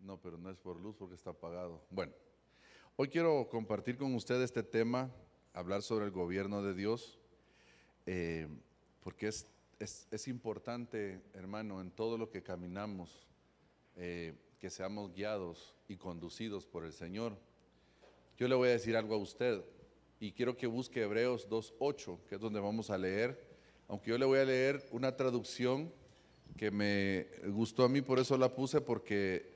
No, pero no es por luz porque está apagado. Bueno, hoy quiero compartir con ustedes este tema, hablar sobre el gobierno de Dios, eh, porque es importante, hermano, en todo lo que caminamos, que seamos guiados y conducidos por el Señor. Yo le voy a decir algo a usted y quiero que busque Hebreos 2:8, que es donde vamos a leer, aunque yo le voy a leer una traducción que me gustó a mí, por eso la puse, porque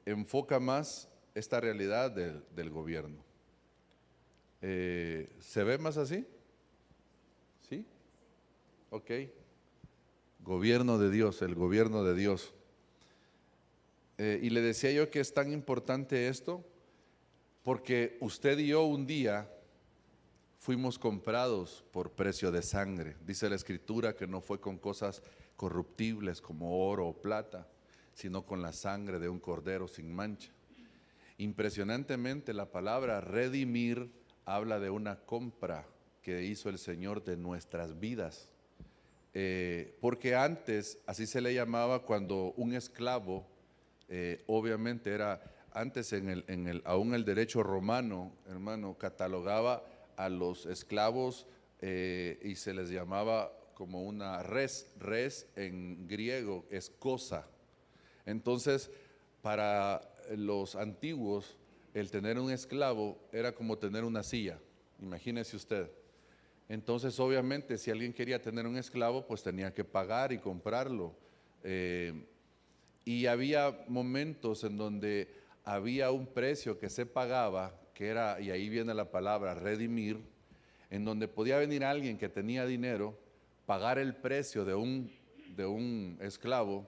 enfoca más esta realidad del gobierno. ¿Se ve más así? ¿Sí? Ok. Gobierno de Dios, el gobierno de Dios. Y le decía yo que es tan importante esto, porque usted y yo un día fuimos comprados por precio de sangre. Dice la Escritura que no fue con cosas corruptibles como oro o plata, sino con la sangre de un cordero sin mancha. Impresionantemente, la palabra redimir habla de una compra que hizo el Señor de nuestras vidas. Porque antes, así se le llamaba cuando un esclavo, obviamente era, antes aún el derecho romano, hermano, catalogaba a los esclavos y se les llamaba como una res en griego es cosa. Entonces, para los antiguos, el tener un esclavo era como tener una silla, imagínese usted. Entonces, obviamente, si alguien quería tener un esclavo, pues tenía que pagar y comprarlo. Y había momentos en donde había un precio que se pagaba, que era, y ahí viene la palabra, redimir, en donde podía venir alguien que tenía dinero, pagar el precio de un esclavo,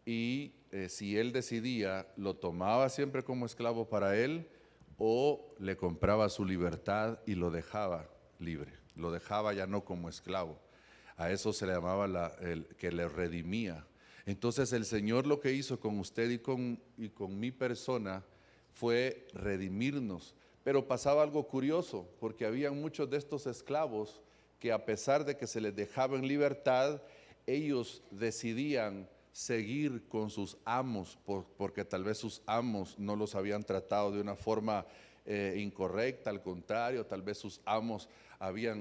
y si él decidía, lo tomaba siempre como esclavo para él, o le compraba su libertad y lo dejaba libre, lo dejaba ya no como esclavo. A eso se le llamaba el que le redimía. Entonces el Señor lo que hizo con usted y con mi persona fue redimirnos. Pero pasaba algo curioso, porque había muchos de estos esclavos que, a pesar de que se les dejaba en libertad, ellos decidían seguir con sus amos, porque tal vez sus amos no los habían tratado de una forma incorrecta. Al contrario, tal vez sus amos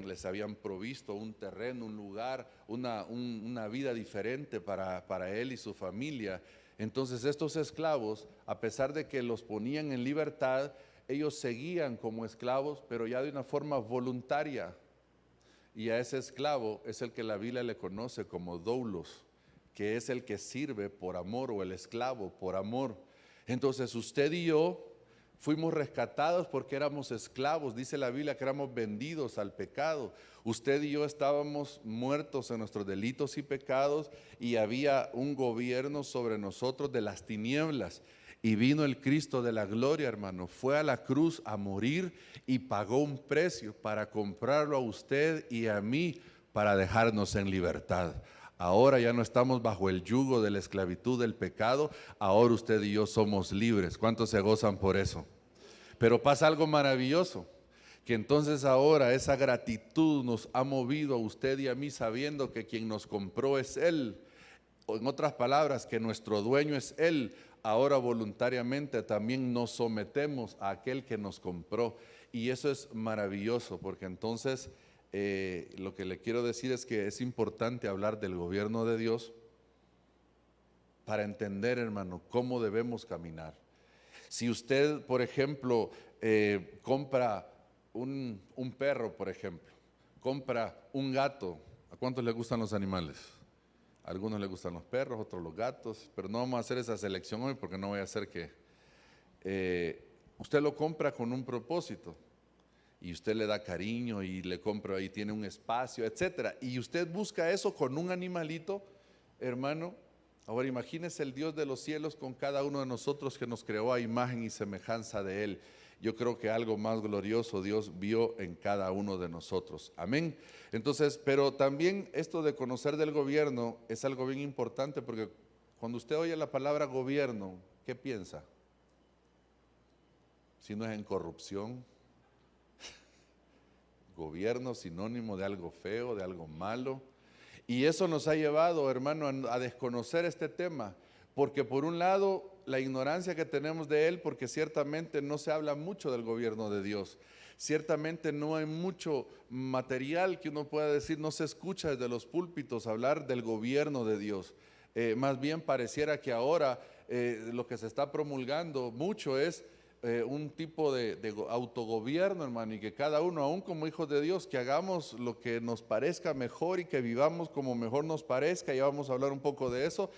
les habían provisto un terreno, un lugar, una vida diferente para él y su familia. Entonces estos esclavos, a pesar de que los ponían en libertad, ellos seguían como esclavos, pero ya de una forma voluntaria. Y a ese esclavo es el que la Biblia le conoce como doulos, que es el que sirve por amor, o el esclavo por amor. Entonces usted y yo fuimos rescatados porque éramos esclavos. Dice la Biblia que éramos vendidos al pecado. Usted y yo estábamos muertos en nuestros delitos y pecados, y había un gobierno sobre nosotros de las tinieblas. Y vino el Cristo de la gloria, hermano, fue a la cruz a morir y pagó un precio para comprarlo a usted y a mí, para dejarnos en libertad. Ahora ya no estamos bajo el yugo de la esclavitud del pecado, ahora usted y yo somos libres. ¿Cuántos se gozan por eso? Pero pasa algo maravilloso, que entonces ahora esa gratitud nos ha movido a usted y a mí, sabiendo que quien nos compró es Él, o en otras palabras, que nuestro dueño es Él. Ahora voluntariamente también nos sometemos a aquel que nos compró, y eso es maravilloso, porque entonces lo que le quiero decir es que es importante hablar del gobierno de Dios para entender, hermano, cómo debemos caminar. Si usted, por ejemplo, compra un perro, por ejemplo, compra un gato. ¿A cuántos les gustan los animales? A algunos les gustan los perros, otros los gatos, pero no vamos a hacer esa selección hoy, porque no voy a hacer que usted lo compra con un propósito, y usted le da cariño y le compra, y tiene un espacio, etcétera. Y usted busca eso con un animalito, hermano. Ahora imagínese el Dios de los cielos con cada uno de nosotros, que nos creó a imagen y semejanza de Él. Yo creo que algo más glorioso Dios vio en cada uno de nosotros. Amén. Entonces, pero también esto de conocer del gobierno es algo bien importante, porque cuando usted oye la palabra gobierno, ¿qué piensa? Si no es en corrupción. Gobierno, sinónimo de algo feo, de algo malo. Y eso nos ha llevado, hermano, a desconocer este tema. Porque por un lado, la ignorancia que tenemos de él, porque ciertamente no se habla mucho del gobierno de Dios. Ciertamente no hay mucho material que uno pueda decir, no se escucha desde los púlpitos hablar del gobierno de Dios. Más bien pareciera que ahora lo que se está promulgando mucho es un tipo de autogobierno, hermano, y que cada uno, aún como hijos de Dios, que hagamos lo que nos parezca mejor y que vivamos como mejor nos parezca. Ya vamos a hablar un poco de eso,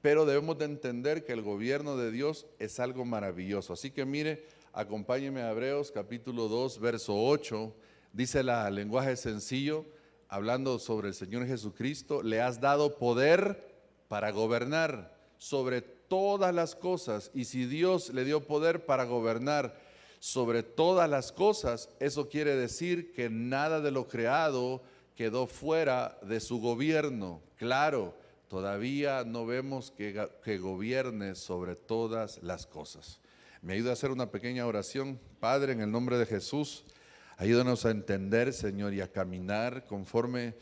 pero debemos de entender que el gobierno de Dios es algo maravilloso. Así que mire, acompáñeme a Hebreos capítulo 2, verso 8, dice el lenguaje sencillo, hablando sobre el Señor Jesucristo: le has dado poder para gobernar sobre todas las cosas. Y si Dios le dio poder para gobernar sobre todas las cosas, eso quiere decir que nada de lo creado quedó fuera de su gobierno. Claro, todavía no vemos que gobierne sobre todas las cosas. Me ayuda a hacer una pequeña oración. Padre, en el nombre de Jesús, ayúdanos a entender, Señor, y a caminar conforme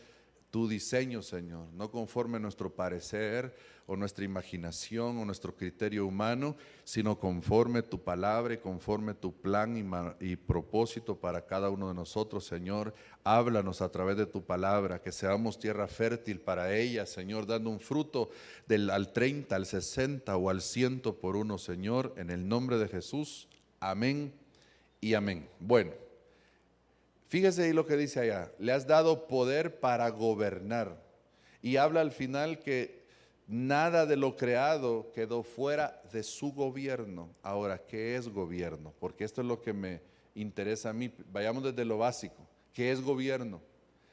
tu diseño, Señor, no conforme nuestro parecer o nuestra imaginación o nuestro criterio humano, sino conforme tu palabra y conforme tu plan y propósito para cada uno de nosotros, Señor. Háblanos a través de tu palabra, que seamos tierra fértil para ella, Señor, dando un fruto al 30, al 60 o al 100 por uno, Señor, en el nombre de Jesús. Amén y amén. Bueno, fíjese ahí lo que dice allá: le has dado poder para gobernar. Y habla al final que nada de lo creado quedó fuera de su gobierno. Ahora, ¿qué es gobierno? Porque esto es lo que me interesa a mí. Vayamos desde lo básico. ¿Qué es gobierno?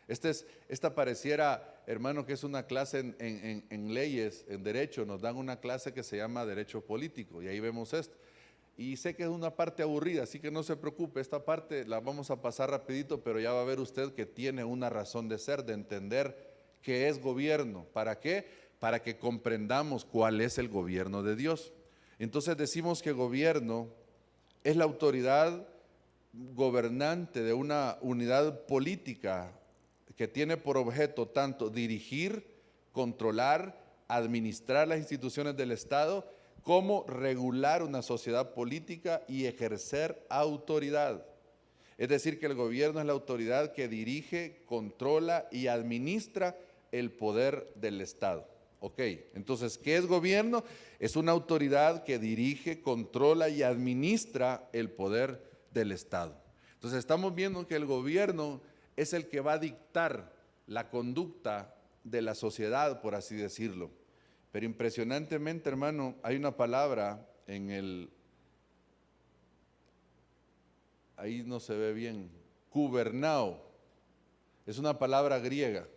Esta pareciera, hermano, que es una clase en leyes, en derecho. Nos dan una clase que se llama derecho político y ahí vemos esto. Y sé que es una parte aburrida, así que no se preocupe, esta parte la vamos a pasar rapidito, pero ya va a ver usted que tiene una razón de ser, de entender qué es gobierno. ¿Para qué? Para que comprendamos cuál es el gobierno de Dios. Entonces decimos que gobierno es la autoridad gobernante de una unidad política que tiene por objeto tanto dirigir, controlar, administrar las instituciones del Estado, como regular una sociedad política y ejercer autoridad. Es decir, que el gobierno es la autoridad que dirige, controla y administra el poder del Estado. Ok, entonces, ¿qué es gobierno? Es una autoridad que dirige, controla y administra el poder del Estado. Entonces, estamos viendo que el gobierno es el que va a dictar la conducta de la sociedad, por así decirlo. Pero impresionantemente, hermano, hay una palabra ahí no se ve bien, gubernao. Es una palabra griega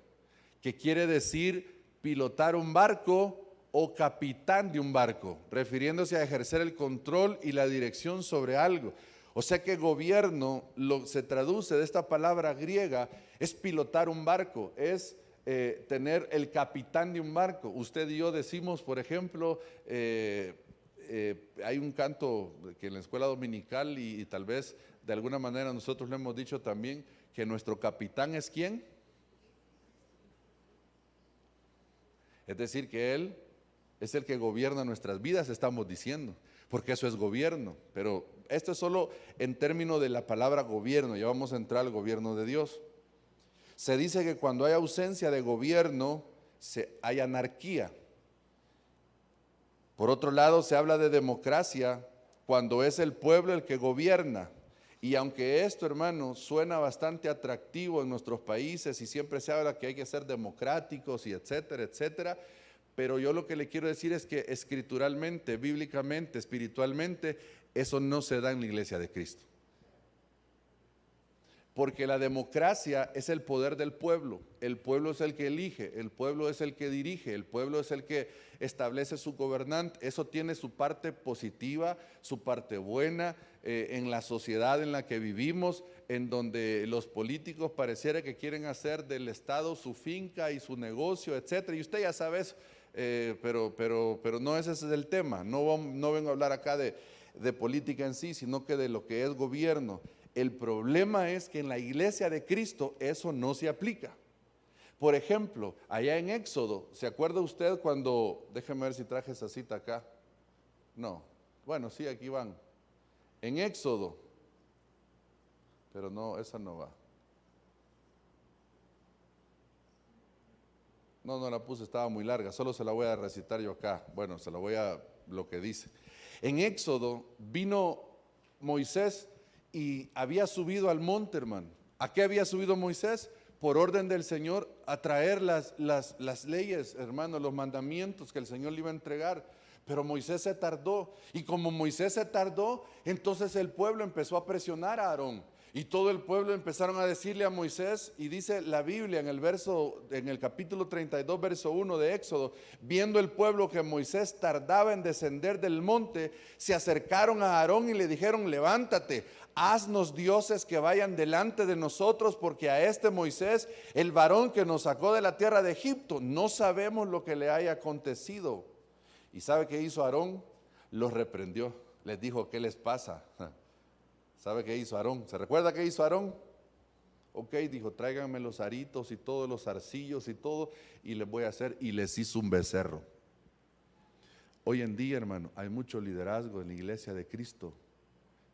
que quiere decir pilotar un barco o capitán de un barco, refiriéndose a ejercer el control y la dirección sobre algo. O sea que gobierno, se traduce de esta palabra griega, es pilotar un barco, es tener el capitán de un barco. Usted y yo decimos, por ejemplo, hay un canto que en la escuela dominical y tal vez de alguna manera nosotros le hemos dicho también, que nuestro capitán es ¿quién? Es decir, que Él es el que gobierna nuestras vidas, estamos diciendo, porque eso es gobierno. Pero esto es solo en términos de la palabra gobierno, ya vamos a entrar al gobierno de Dios. Se dice que cuando hay ausencia de gobierno, hay anarquía. Por otro lado, se habla de democracia cuando es el pueblo el que gobierna. Y aunque esto, hermano, suena bastante atractivo en nuestros países y siempre se habla que hay que ser democráticos y etcétera, etcétera, pero yo lo que le quiero decir es que escrituralmente, bíblicamente, espiritualmente, eso no se da en la iglesia de Cristo. Porque la democracia es el poder del pueblo. El pueblo es el que elige, el pueblo es el que dirige, el pueblo es el que establece su gobernante. Eso tiene su parte positiva, su parte buena en la sociedad en la que vivimos, en donde los políticos pareciera que quieren hacer del Estado su finca y su negocio, etcétera. Y usted ya sabe eso, pero no ese es el tema. No vengo a hablar acá de política en sí, sino que de lo que es gobierno. El problema es que en la iglesia de Cristo eso no se aplica, Por ejemplo, allá en Éxodo, ¿se acuerda usted cuando, déjeme ver si traje esa cita acá? No, bueno, sí, aquí van. En Éxodo, pero no, esa no va. No, no la puse, estaba muy larga, solo se la voy a recitar yo acá. Bueno, se la voy a lo que dice. En Éxodo vino Moisés y había subido al monte, hermano. ¿A qué había subido Moisés? Por orden del Señor, a traer las leyes, hermano, los mandamientos que el Señor le iba a entregar. Pero Moisés se tardó, y como Moisés se tardó, entonces el pueblo empezó a presionar a Aarón. Y todo el pueblo empezaron a decirle a Moisés, y dice la Biblia en el capítulo 32, verso 1 de Éxodo, viendo el pueblo que Moisés tardaba en descender del monte, se acercaron a Aarón y le dijeron: levántate, haznos dioses que vayan delante de nosotros, porque a este Moisés, el varón que nos sacó de la tierra de Egipto, no sabemos lo que le haya acontecido. ¿Y sabe qué hizo Aarón? Los reprendió, les dijo: ¿qué les pasa? ¿Sabe qué hizo Aarón? ¿Se recuerda qué hizo Aarón? Ok, dijo: tráiganme los aritos y todos los zarcillos y todo, y les voy a hacer, y les hizo un becerro. Hoy en día, hermano, hay mucho liderazgo en la iglesia de Cristo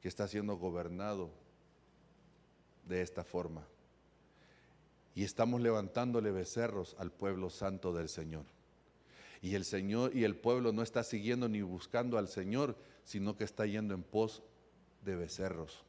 que está siendo gobernado de esta forma. Y estamos levantándole becerros al pueblo santo del Señor. Y el Señor y el pueblo no está siguiendo ni buscando al Señor, sino que está yendo en pos de becerros.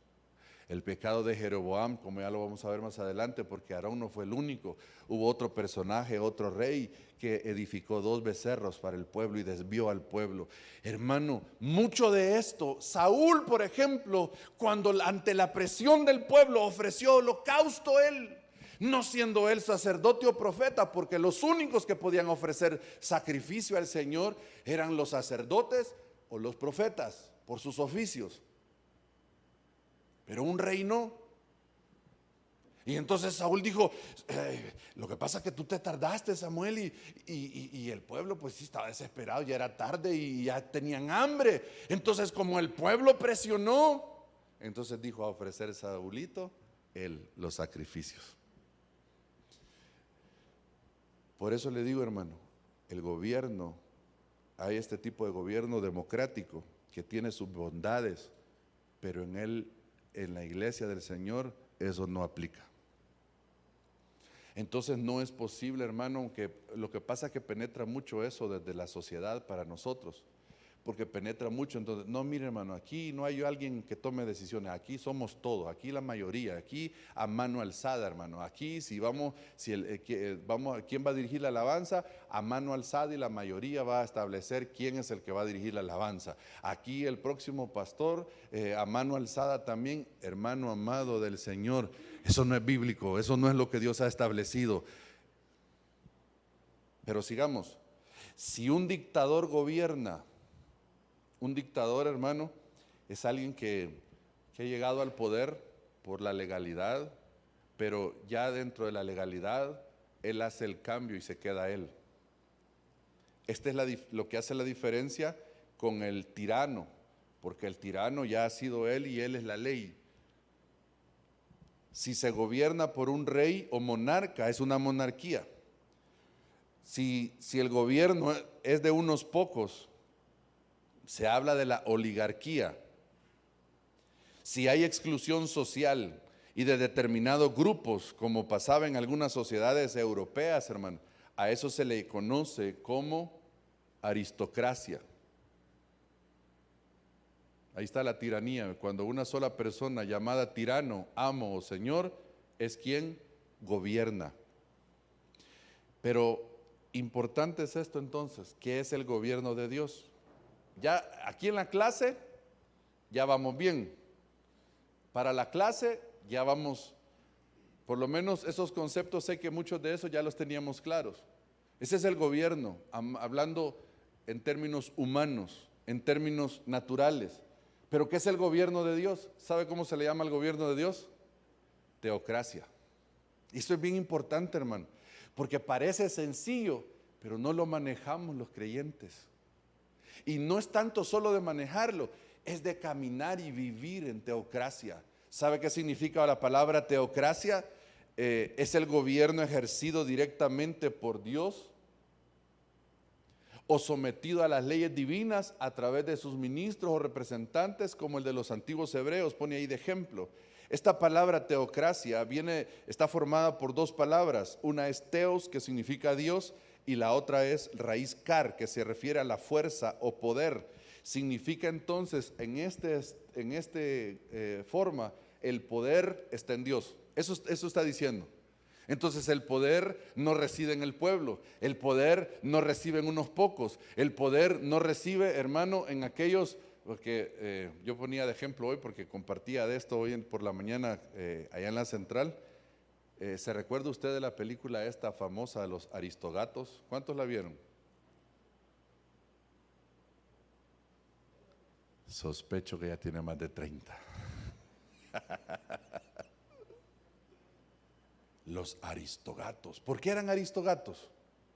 El pecado de Jeroboam, como ya lo vamos a ver más adelante, porque Aarón no fue el único. Hubo otro personaje, otro rey, que edificó 2 becerros para el pueblo y desvió al pueblo. Hermano, mucho de esto, Saúl, por ejemplo, cuando ante la presión del pueblo ofreció holocausto él, no siendo él sacerdote o profeta, porque los únicos que podían ofrecer sacrificio al Señor eran los sacerdotes o los profetas, por sus oficios. Pero un rey no. Y entonces Saúl dijo: lo que pasa es que tú te tardaste, Samuel, y el pueblo pues sí estaba desesperado, ya era tarde y ya tenían hambre. Entonces, como el pueblo presionó, entonces dijo a ofrecer Saulito él los sacrificios. Por eso le digo, hermano, el gobierno, hay este tipo de gobierno democrático que tiene sus bondades, pero en la iglesia del Señor eso no aplica. Entonces no es posible, hermano, aunque lo que pasa es que penetra mucho eso desde la sociedad para nosotros, porque penetra mucho. Entonces, no, mire, hermano, aquí no hay alguien que tome decisiones, aquí somos todos, aquí la mayoría, aquí a mano alzada, hermano, aquí si vamos, ¿quién va a dirigir la alabanza? A mano alzada, y la mayoría va a establecer quién es el que va a dirigir la alabanza. Aquí el próximo pastor, a mano alzada también. Hermano amado del Señor, eso no es bíblico, eso no es lo que Dios ha establecido. Pero sigamos. Si un dictador gobierna, un dictador, hermano, es alguien que ha llegado al poder por la legalidad, pero ya dentro de la legalidad, él hace el cambio y se queda él. Esta es lo que hace la diferencia con el tirano, porque el tirano ya ha sido él y él es la ley. Si se gobierna por un rey o monarca, es una monarquía. Si el gobierno es de unos pocos, se habla de la oligarquía. Si hay exclusión social y de determinados grupos, como pasaba en algunas sociedades europeas, hermano, a eso se le conoce como aristocracia. Ahí está la tiranía, cuando una sola persona llamada tirano, amo o señor, es quien gobierna. Pero importante es esto entonces, ¿qué es el gobierno de Dios? Ya aquí en la clase ya vamos bien. Para la clase ya vamos, por lo menos esos conceptos, sé que muchos de esos ya los teníamos claros. Ese es el gobierno, hablando en términos humanos, en términos naturales. Pero ¿qué es el gobierno de Dios? ¿Sabe cómo se le llama el gobierno de Dios? Teocracia. Y esto es bien importante, hermano, porque parece sencillo, pero no lo manejamos los creyentes. Y no es tanto solo de manejarlo, es de caminar y vivir en teocracia. ¿Sabe qué significa la palabra teocracia? ¿Es el gobierno ejercido directamente por Dios o sometido a las leyes divinas a través de sus ministros o representantes, como el de los antiguos hebreos? Pone ahí de ejemplo. Esta palabra teocracia está formada por dos palabras. Una es teos, que significa Dios, y la otra es raíz car, que se refiere a la fuerza o poder. Significa entonces, en este forma, el poder está en Dios. Eso está diciendo. Entonces el poder no reside en el pueblo, el poder no reside en unos pocos, el poder no reside, hermano, en aquellos, porque yo ponía de ejemplo hoy, porque compartía de esto hoy por la mañana allá en la central. ¿Se recuerda usted de la película esta famosa de los Aristogatos? ¿Cuántos la vieron? Sospecho que ya tiene más de 30. Los Aristogatos. ¿Por qué eran Aristogatos?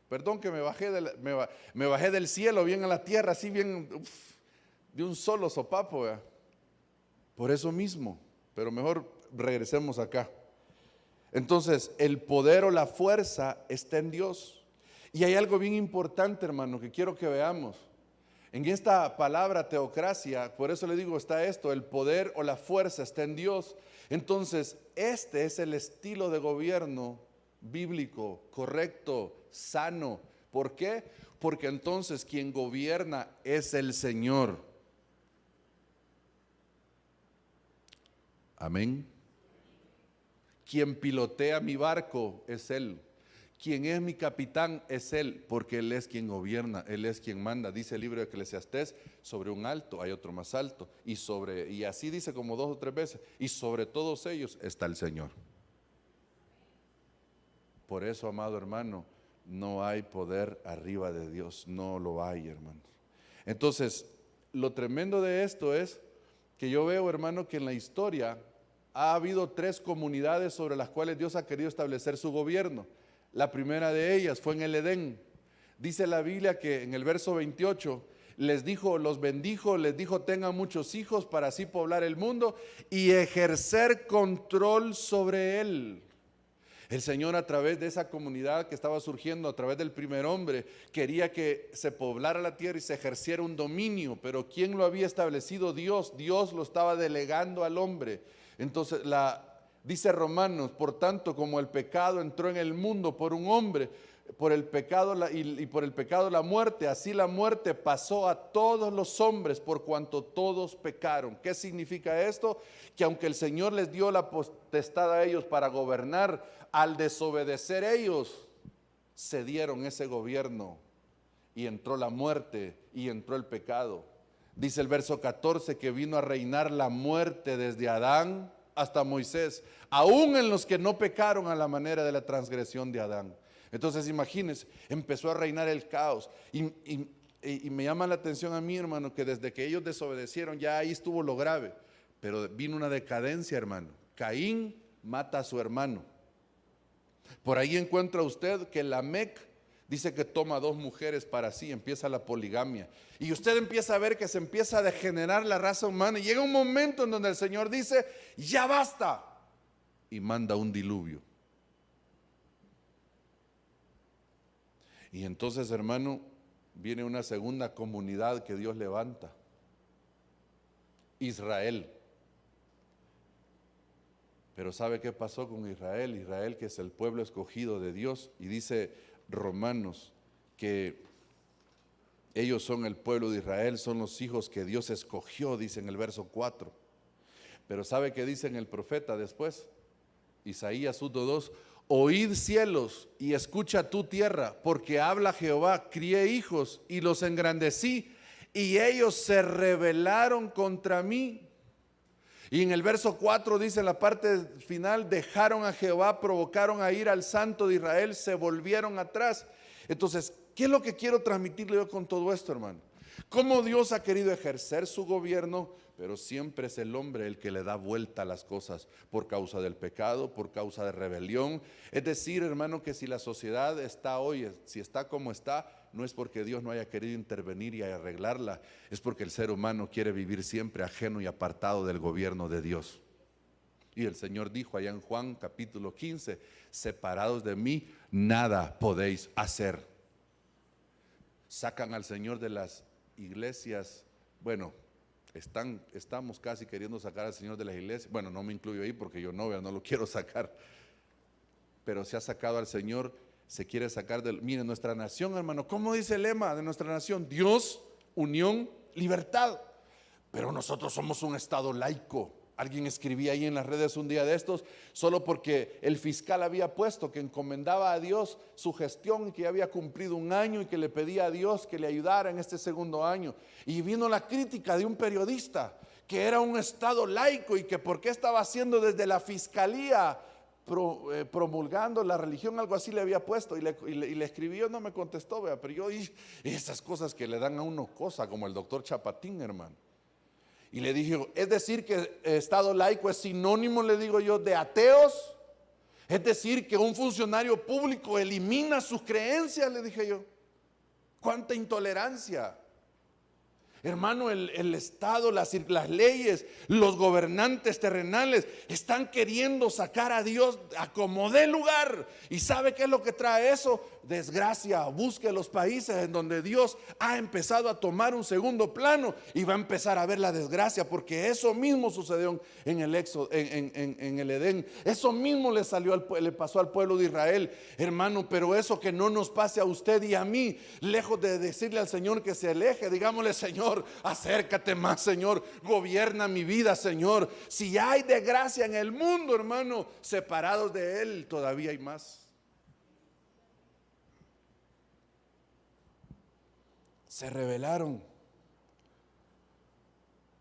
Perdón que me bajé del cielo bien a la tierra, así bien, de un solo sopapo, ¿verdad? Por eso mismo, pero mejor regresemos acá. Entonces, el poder o la fuerza está en Dios. Y hay algo bien importante, hermano, que quiero que veamos. En esta palabra teocracia, por eso le digo, está esto, el poder o la fuerza está en Dios. Entonces, este es el estilo de gobierno bíblico, correcto, sano. ¿Por qué? Porque entonces quien gobierna es el Señor. Amén. Quien pilotea mi barco es Él. Quien es mi capitán es Él, porque Él es quien gobierna, Él es quien manda. Dice el libro de Eclesiastés, sobre un alto hay otro más alto, y así dice como 2 o 3 veces, y sobre todos ellos está el Señor. Por eso, amado hermano, no hay poder arriba de Dios, no lo hay, hermano. Entonces, lo tremendo de esto es que yo veo, hermano, que en la historia ha habido 3 comunidades sobre las cuales Dios ha querido establecer su gobierno. La primera de ellas fue en el Edén. Dice la Biblia que en el verso 28 los bendijo, les dijo: tengan muchos hijos para así poblar el mundo y ejercer control sobre él. El Señor, a través de esa comunidad que estaba surgiendo, a través del primer hombre, quería que se poblara la tierra y se ejerciera un dominio. Pero ¿quién lo había establecido? Dios. Dios lo estaba delegando al hombre. Entonces dice Romanos: por tanto, como el pecado entró en el mundo por un hombre, por el pecado y por el pecado la muerte, así la muerte pasó a todos los hombres por cuanto todos pecaron. ¿Qué significa esto? Que aunque el Señor les dio la potestad a ellos para gobernar, al desobedecer ellos, cedieron ese gobierno y entró la muerte y entró el pecado. Dice el verso 14 que vino a reinar la muerte desde Adán hasta Moisés, aún en los que no pecaron a la manera de la transgresión de Adán. Entonces imagínense, empezó a reinar el caos y me llama la atención a mí, hermano, que desde que ellos desobedecieron ya ahí estuvo lo grave, pero vino una decadencia, hermano. Caín mata a su hermano. Por ahí encuentra usted que Lamec dice que toma 2 mujeres para sí, empieza la poligamia. Y usted empieza a ver que se empieza a degenerar la raza humana y llega un momento en donde el Señor dice: ya basta, y manda un diluvio. Y entonces, hermano, viene una segunda comunidad que Dios levanta: Israel. Pero ¿sabe qué pasó con Israel? Israel, que es el pueblo escogido de Dios, y dice Romanos que ellos son el pueblo de Israel, son los hijos que Dios escogió, dice en el verso 4. Pero ¿sabe qué dice en el profeta después? Isaías 1:2: oíd cielos y escucha tu tierra, porque habla Jehová, crié hijos y los engrandecí, y ellos se rebelaron contra mí. Y en el verso 4 dice, en la parte final: dejaron a Jehová, provocaron a ir al Santo de Israel, se volvieron atrás. Entonces, ¿qué es lo que quiero transmitirle yo con todo esto, hermano? Cómo Dios ha querido ejercer su gobierno, pero siempre es el hombre el que le da vuelta a las cosas por causa del pecado, por causa de rebelión. Es decir, hermano, que si la sociedad está hoy, si está como está, no es porque Dios no haya querido intervenir y arreglarla, es porque el ser humano quiere vivir siempre ajeno y apartado del gobierno de Dios. Y el Señor dijo allá en Juan capítulo 15, separados de mí, nada podéis hacer. Sacan al Señor de las iglesias. Bueno, estamos casi queriendo sacar al Señor de las iglesias. Bueno, no me incluyo ahí porque yo no lo quiero sacar. Pero se ha sacado al Señor, se quiere sacar del... Mire, nuestra nación, hermano, ¿cómo dice el lema de nuestra nación? Dios, unión, libertad. Pero nosotros somos un estado laico. Alguien escribía ahí en las redes un día de estos, solo porque el fiscal había puesto que encomendaba a Dios su gestión y que ya había cumplido un año y que le pedía a Dios que le ayudara en este segundo año. Y vino la crítica de un periodista que era un estado laico y que por qué estaba haciendo desde la fiscalía promulgando la religión, algo así le había puesto, y le escribió, no me contestó, vea, pero yo, y esas cosas que le dan a uno cosa, como el doctor Chapatín, hermano. Y le dije, es decir que estado laico es sinónimo, le digo yo, de ateos. Es decir que un funcionario público elimina sus creencias, le dije yo. Cuánta intolerancia. Hermano, el Estado, las leyes, los gobernantes terrenales están queriendo sacar a Dios a como dé lugar. ¿Y sabe qué es lo que trae eso? Desgracia. Busque los países en donde Dios ha empezado a tomar un segundo plano y va a empezar a ver la desgracia, porque eso mismo sucedió en el Éxodo, en el Edén. Eso mismo le pasó al pueblo de Israel, hermano. Pero eso que no nos pase a usted y a mí, lejos de decirle al Señor que se aleje, digámosle: Señor, acércate más, Señor, gobierna mi vida, Señor. Si hay desgracia en el mundo, hermano, separados de Él todavía hay más. Se rebelaron.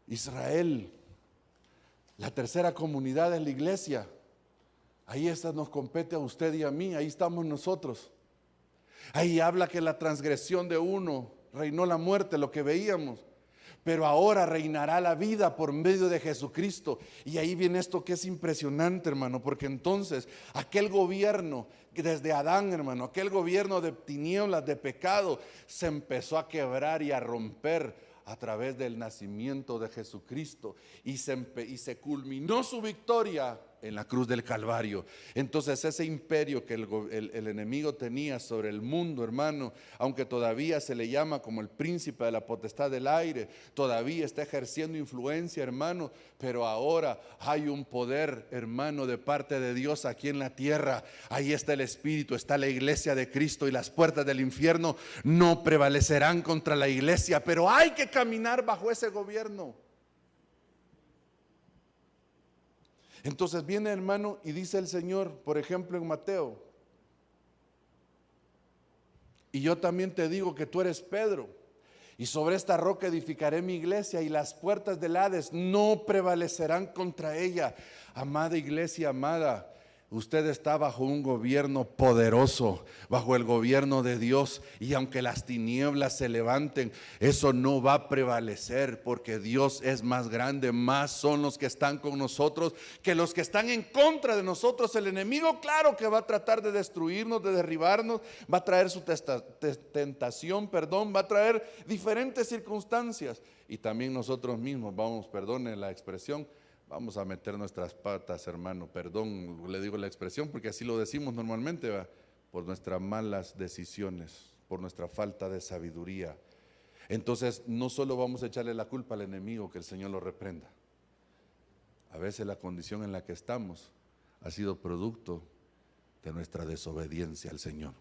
Israel, la tercera comunidad es la iglesia. Ahí esta nos compete a usted y a mí, ahí estamos nosotros. Ahí habla que la transgresión de uno reinó la muerte, lo que veíamos. Pero ahora reinará la vida por medio de Jesucristo. Y ahí viene esto que es impresionante, hermano, porque entonces aquel gobierno, desde Adán, hermano, aquel gobierno de tinieblas, de pecado, se empezó a quebrar y a romper a través del nacimiento de Jesucristo. Y se culminó su victoria en la cruz del Calvario. Entonces ese imperio que el enemigo tenía sobre el mundo, hermano, aunque todavía se le llama como el príncipe de la potestad del aire, todavía está ejerciendo influencia, hermano. Pero ahora hay un poder, hermano, de parte de Dios aquí en la tierra. Ahí está el Espíritu, está la iglesia de Cristo, y las puertas del infierno no prevalecerán contra la iglesia. Pero hay que caminar bajo ese gobierno. Entonces viene, hermano, y dice el Señor, por ejemplo en Mateo: y yo también te digo que tú eres Pedro, y sobre esta roca edificaré mi iglesia, y las puertas del Hades no prevalecerán contra ella. Amada iglesia, amada, usted está bajo un gobierno poderoso, bajo el gobierno de Dios. Y aunque las tinieblas se levanten, eso no va a prevalecer, porque Dios es más grande. Más son los que están con nosotros que los que están en contra de nosotros. El enemigo, claro que va a tratar de destruirnos, de derribarnos, va a traer su tentación, va a traer diferentes circunstancias. Y también nosotros mismos vamos, perdone la expresión, vamos a meter nuestras patas, hermano. Perdón, le digo la expresión porque así lo decimos normalmente, ¿va? Por nuestras malas decisiones, por nuestra falta de sabiduría. Entonces no solo vamos a echarle la culpa al enemigo, que el Señor lo reprenda. A veces la condición en la que estamos ha sido producto de nuestra desobediencia al Señor.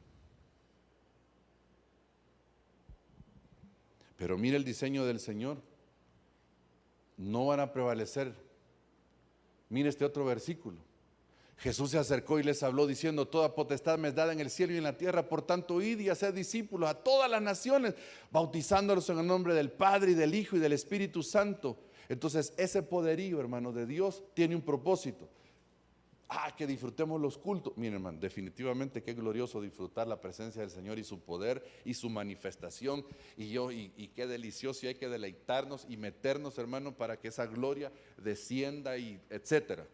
Pero mire el diseño del Señor: no van a prevalecer. Mire este otro versículo. Jesús se acercó y les habló diciendo: toda potestad me es dada en el cielo y en la tierra. Por tanto, id y haced discípulos a todas las naciones, bautizándolos en el nombre del Padre, y del Hijo, y del Espíritu Santo. Entonces ese poderío, hermano, de Dios tiene un propósito. Que disfrutemos los cultos. Miren, hermano, definitivamente qué glorioso disfrutar la presencia del Señor y su poder y su manifestación. Y qué delicioso, y hay que deleitarnos y meternos, hermano, para que esa gloria descienda, y etcétera.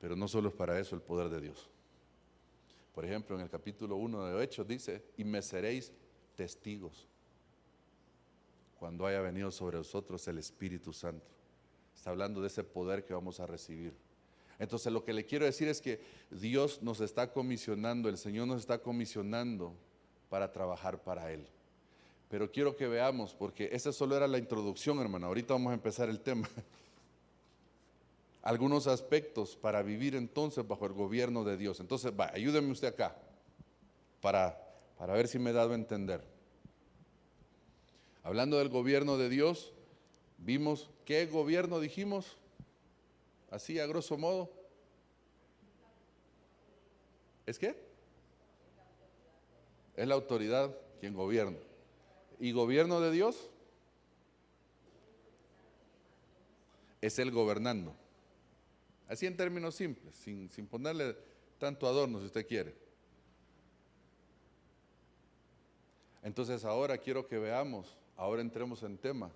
Pero no solo es para eso el poder de Dios. Por ejemplo, en el capítulo 1 de Hechos dice: y me seréis testigos cuando haya venido sobre vosotros el Espíritu Santo. Está hablando de ese poder que vamos a recibir. Entonces lo que le quiero decir es que Dios nos está comisionando, el Señor nos está comisionando para trabajar para Él. Pero quiero que veamos, porque esa solo era la introducción, hermano. Ahorita vamos a empezar el tema. Algunos aspectos para vivir entonces bajo el gobierno de Dios. Entonces, ayúdeme usted acá, para ver si me he dado a entender. Hablando del gobierno de Dios, vimos, ¿qué gobierno dijimos? Así a grosso modo. ¿Es qué? Es la autoridad quien gobierna. ¿Y gobierno de Dios? Es Él gobernando. Así en términos simples, sin ponerle tanto adorno si usted quiere. Entonces ahora quiero que veamos, ahora entremos en tema,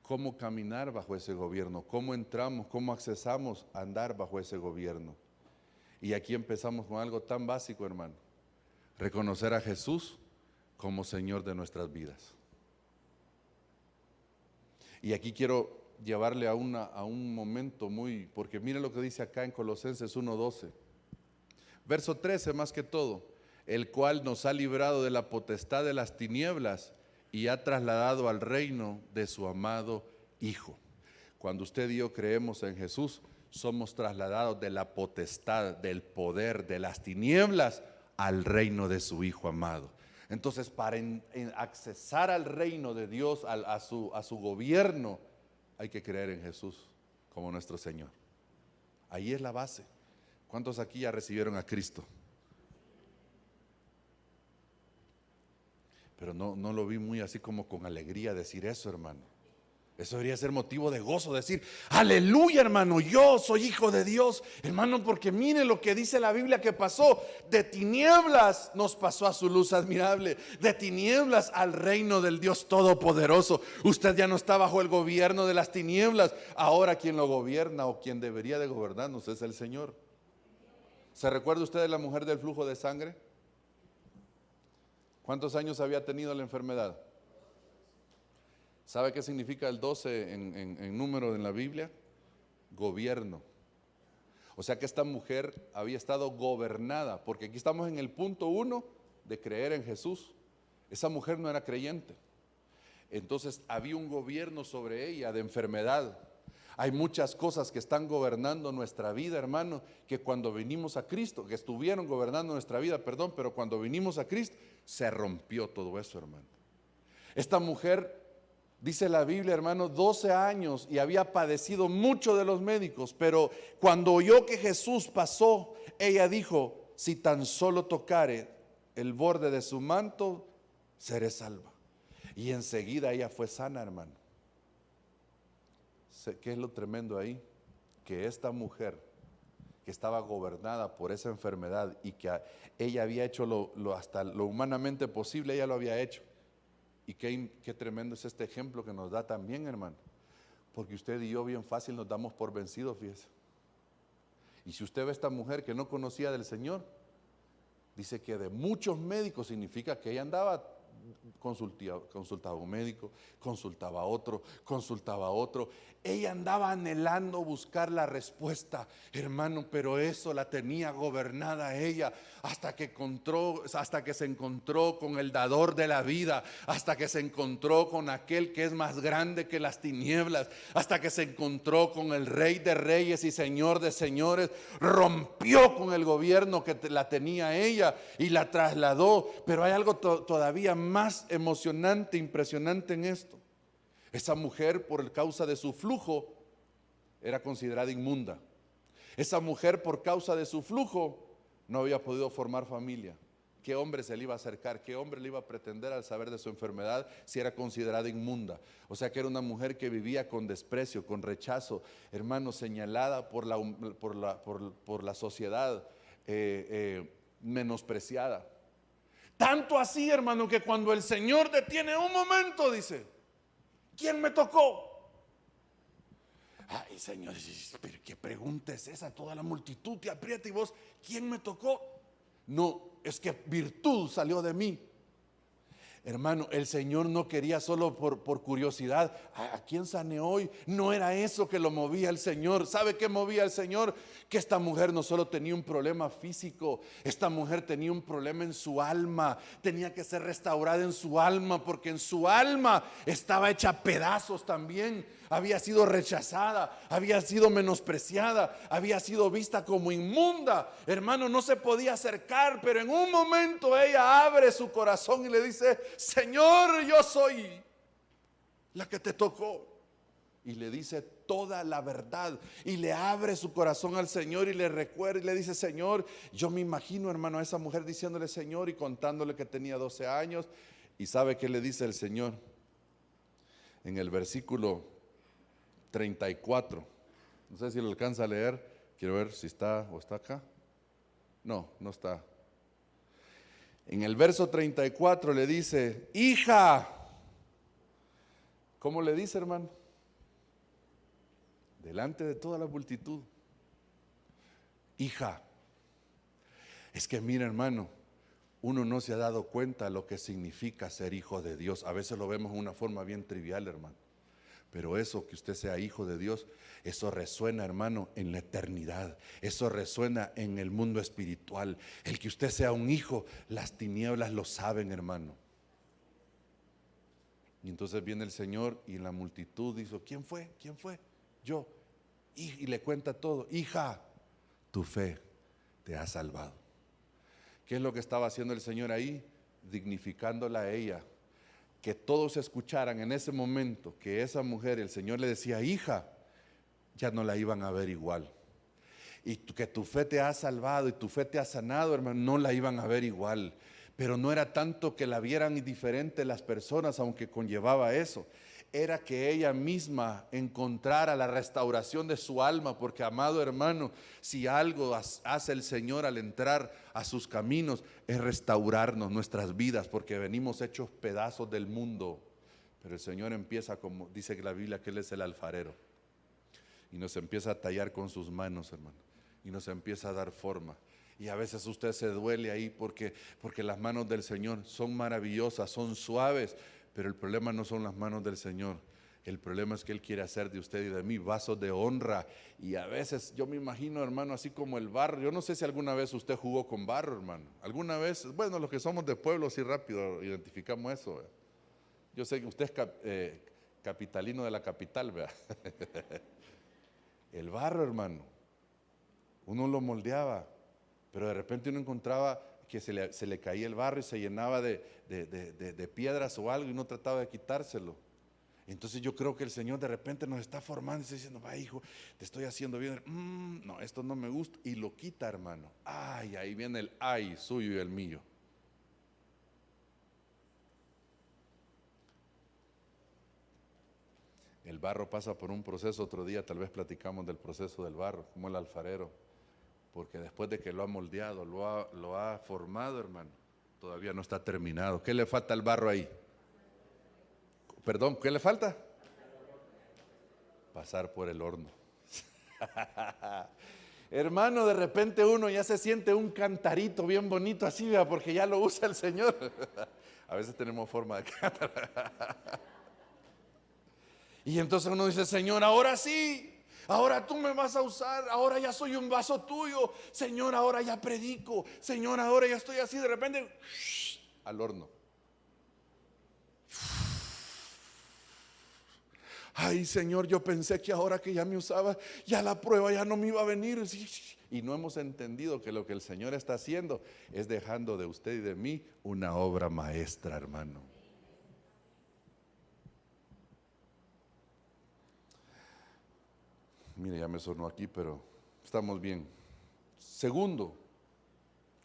cómo caminar bajo ese gobierno, cómo entramos, cómo accesamos a andar bajo ese gobierno. Y aquí empezamos con algo tan básico, hermano, reconocer a Jesús como Señor de nuestras vidas. Y aquí quiero llevarle a un momento porque mire lo que dice acá en Colosenses 1:12, verso 13 más que todo, el cual nos ha librado de la potestad de las tinieblas y ha trasladado al reino de su amado Hijo. Cuando usted y yo creemos en Jesús, somos trasladados de la potestad, del poder, de las tinieblas al reino de su Hijo amado. Entonces, para accesar al reino de Dios, a su gobierno, hay que creer en Jesús como nuestro Señor. Ahí es la base. ¿Cuántos aquí ya recibieron a Cristo? Pero no lo vi muy así como con alegría decir eso, hermano. Eso debería ser motivo de gozo, decir, aleluya, hermano, yo soy hijo de Dios, hermano, porque mire lo que dice la Biblia que pasó, de tinieblas nos pasó a su luz admirable, de tinieblas al reino del Dios Todopoderoso. Usted ya no está bajo el gobierno de las tinieblas, ahora quien lo gobierna o quien debería de gobernarnos es el Señor. ¿Se recuerda usted de la mujer del flujo de sangre? ¿Cuántos años había tenido la enfermedad? ¿Sabe qué significa el 12 en número en la Biblia? Gobierno. O sea que esta mujer había estado gobernada, porque aquí estamos en el punto 1 de creer en Jesús. Esa mujer no era creyente. Entonces había un gobierno sobre ella de enfermedad. Hay muchas cosas que están gobernando nuestra vida, hermano, que cuando vinimos a Cristo, que estuvieron gobernando nuestra vida, perdón, pero cuando vinimos a Cristo, se rompió todo eso, hermano. Esta mujer, dice la Biblia, hermano, 12 años y había padecido mucho de los médicos, pero cuando oyó que Jesús pasó, ella dijo, si tan solo tocare el borde de su manto, seré salva. Y enseguida ella fue sana, hermano. ¿Qué es lo tremendo ahí? Que esta mujer que estaba gobernada por esa enfermedad y que ella había hecho hasta lo humanamente posible, ella lo había hecho. Y qué tremendo es este ejemplo que nos da también, hermano. Porque usted y yo bien fácil nos damos por vencidos, fíjese. Y si usted ve a esta mujer que no conocía del Señor, dice que de muchos médicos, significa que ella andaba, consultaba a un médico, consultaba a otro. Ella andaba anhelando buscar la respuesta, hermano, pero eso la tenía gobernada ella hasta que se encontró con el dador de la vida, hasta que se encontró con aquel que es más grande que las tinieblas, hasta que se encontró con el Rey de Reyes y Señor de Señores. Rompió con el gobierno que la tenía ella y la trasladó. Pero hay algo todavía más emocionante, impresionante en esto. Esa mujer, por causa de su flujo, era considerada inmunda. Esa mujer, por causa de su flujo, no había podido formar familia. ¿Qué hombre se le iba a acercar? ¿Qué hombre le iba a pretender al saber de su enfermedad si era considerada inmunda? O sea que era una mujer que vivía con desprecio, con rechazo, hermano, señalada por la sociedad, menospreciada. Tanto así, hermano, que cuando el Señor detiene un momento, dice, ¿quién me tocó? Ay, Señor, pero ¿qué pregunta es esa? Toda la multitud te aprieta y vos, ¿quién me tocó? No, es que virtud salió de mí. Hermano, el Señor no quería solo por curiosidad. ¿A quién sané hoy? No era eso que lo movía el Señor. ¿Sabe qué movía el Señor? Que esta mujer no solo tenía un problema físico, esta mujer tenía un problema en su alma. Tenía que ser restaurada en su alma, porque en su alma estaba hecha a pedazos también. Había sido rechazada, había sido menospreciada, había sido vista como inmunda. Hermano, no se podía acercar, pero en un momento ella abre su corazón y le dice: Señor, yo soy la que te tocó. Y le dice toda la verdad y le abre su corazón al Señor y le recuerda y le dice: Señor, yo me imagino, hermano, a esa mujer diciéndole Señor y contándole que tenía 12 años. ¿Y sabe qué le dice el Señor? En el versículo 34, no sé si lo alcanza a leer, quiero ver si está o está acá. No, no está. En el verso 34 le dice: hija. ¿Cómo le dice, hermano? Delante de toda la multitud: hija. Es que mira, hermano, uno no se ha dado cuenta de lo que significa ser hijo de Dios. A veces lo vemos de una forma bien trivial, hermano. Pero eso, que usted sea hijo de Dios, eso resuena, hermano, en la eternidad. Eso resuena en el mundo espiritual. El que usted sea un hijo, las tinieblas lo saben, hermano. Y entonces viene el Señor y en la multitud dice: ¿quién fue? ¿Quién fue? Yo. Y le cuenta todo: hija, tu fe te ha salvado. ¿Qué es lo que estaba haciendo el Señor ahí? Dignificándola a ella. Que todos escucharan en ese momento que esa mujer, el Señor le decía hija, ya no la iban a ver igual. Y que tu fe te ha salvado y tu fe te ha sanado, hermano, no la iban a ver igual. Pero no era tanto que la vieran diferente las personas, aunque conllevaba eso. Era que ella misma encontrara la restauración de su alma, porque, amado hermano, si algo hace el Señor al entrar a sus caminos, es restaurarnos nuestras vidas, porque venimos hechos pedazos del mundo. Pero el Señor empieza, como dice la Biblia, que Él es el alfarero, y nos empieza a tallar con sus manos, hermano, y nos empieza a dar forma. Y a veces usted se duele ahí porque las manos del Señor son maravillosas, son suaves. Pero el problema no son las manos del Señor. El problema es que Él quiere hacer de usted y de mí vasos de honra. Y a veces yo me imagino, hermano, así como el barro. Yo no sé si alguna vez usted jugó con barro, hermano. Alguna vez, bueno, los que somos de pueblo, así rápido identificamos eso. Yo sé que usted es capitalino de la capital, ¿verdad? El barro, hermano, uno lo moldeaba, pero de repente uno encontraba que se le caía el barro y se llenaba de piedras o algo, y uno trataba de quitárselo. Entonces yo creo que el Señor de repente nos está formando y está diciendo: va, hijo, te estoy haciendo bien. No, esto no me gusta. Y lo quita, hermano. Ay, ahí viene el ay suyo y el mío. El barro pasa por un proceso. Otro día tal vez platicamos del proceso del barro, como el alfarero. Porque después de que lo ha moldeado, lo ha formado, hermano, todavía no está terminado. ¿Qué le falta al barro ahí? Perdón, ¿qué le falta? Pasar por el horno. Hermano, de repente uno ya se siente un cantarito bien bonito así, ¿verdad? Porque ya lo usa el Señor. A veces tenemos forma de cantar. Y entonces uno dice: Señor, ahora sí. Ahora tú me vas a usar, ahora ya soy un vaso tuyo. Señor, ahora ya predico. Señor, ahora ya estoy así. De repente, al horno. Ay, Señor, yo pensé que ahora que ya me usaba, ya la prueba ya no me iba a venir. Y no hemos entendido que lo que el Señor está haciendo es dejando de usted y de mí una obra maestra, hermano. Mire, ya me sonó aquí, pero estamos bien. Segundo,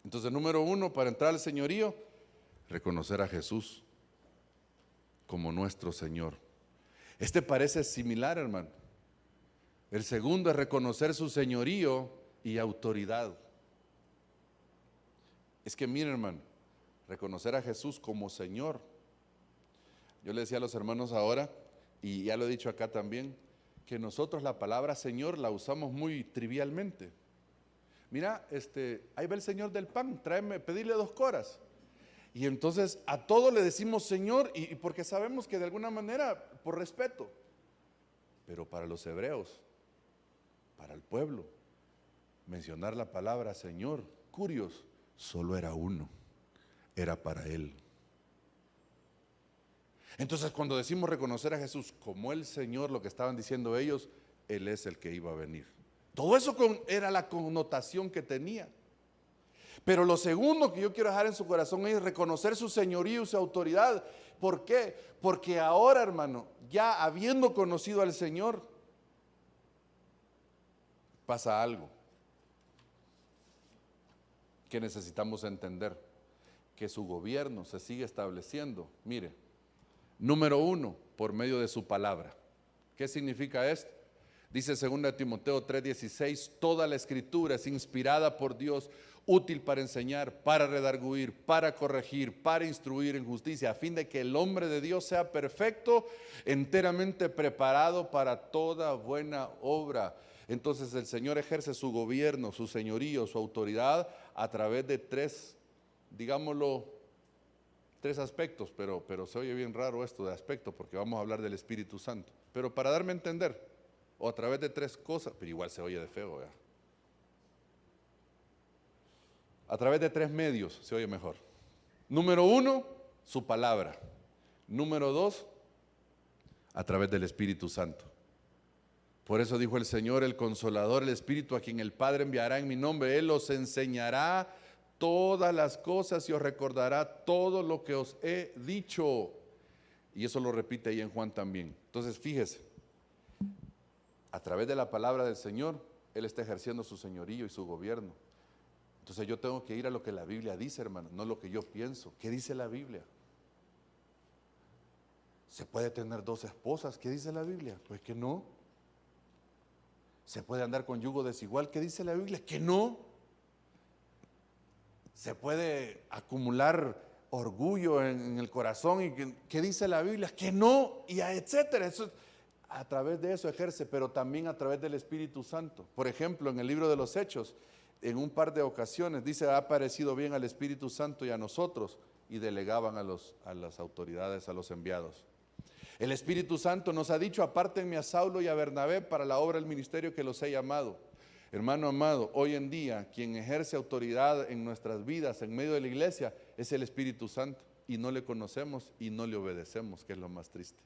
entonces, número uno, para entrar al señorío, reconocer a Jesús como nuestro Señor. Este parece similar, hermano. El segundo es reconocer su señorío y autoridad. Es que mire, hermano, reconocer a Jesús como Señor. Yo le decía a los hermanos ahora, y ya lo he dicho acá también, que nosotros la palabra Señor la usamos muy trivialmente. Mira, ahí va el Señor del pan, tráeme, pedirle 2 coras. Y entonces a todo le decimos Señor, y porque sabemos que de alguna manera, por respeto, pero para los hebreos, para el pueblo, mencionar la palabra Señor, curios, solo era uno, era para Él. Entonces cuando decimos reconocer a Jesús como el Señor, lo que estaban diciendo ellos, Él es el que iba a venir. Todo eso era la connotación que tenía. Pero lo segundo que yo quiero dejar en su corazón es reconocer su señorío y su autoridad. ¿Por qué? Porque ahora, hermano, ya habiendo conocido al Señor, pasa algo que necesitamos entender, que su gobierno se sigue estableciendo. Mire, número uno, por medio de su palabra. ¿Qué significa esto? Dice 2 Timoteo 3:16, toda la escritura es inspirada por Dios, útil para enseñar, para redarguir, para corregir, para instruir en justicia, a fin de que el hombre de Dios sea perfecto, enteramente preparado para toda buena obra. Entonces el Señor ejerce su gobierno, su señorío, su autoridad a través de tres, digámoslo, tres aspectos, pero se oye bien raro esto de aspectos porque vamos a hablar del Espíritu Santo. Pero para darme a entender, o a través de tres cosas, pero igual se oye de feo, ¿verdad? A través de tres medios se oye mejor. Número uno, su palabra. Número dos, a través del Espíritu Santo. Por eso dijo el Señor, el Consolador, el Espíritu a quien el Padre enviará en mi nombre. Él os enseñará todas las cosas y os recordará todo lo que os he dicho. Y eso lo repite ahí en Juan también. Entonces fíjese, a través de la palabra del Señor, Él está ejerciendo su señorío y su gobierno. Entonces yo tengo que ir a lo que la Biblia dice, hermano, no lo que yo pienso. ¿Qué dice la Biblia? ¿Se puede tener dos esposas? ¿Qué dice la Biblia? Pues que no. ¿Se puede andar con yugo desigual? ¿Qué dice la Biblia? Que no. ¿Se puede acumular orgullo en el corazón? ¿Y qué dice la Biblia? Que no, y etcétera. Eso, a través de eso ejerce, pero también a través del Espíritu Santo. Por ejemplo, en el libro de los Hechos, en un par de ocasiones, dice, ha parecido bien al Espíritu Santo y a nosotros, y delegaban a las autoridades, a los enviados. El Espíritu Santo nos ha dicho, apártenme a Saulo y a Bernabé para la obra del ministerio que los he llamado. Hermano amado, hoy en día quien ejerce autoridad en nuestras vidas, en medio de la iglesia, es el Espíritu Santo, y no le conocemos y no le obedecemos, que es lo más triste.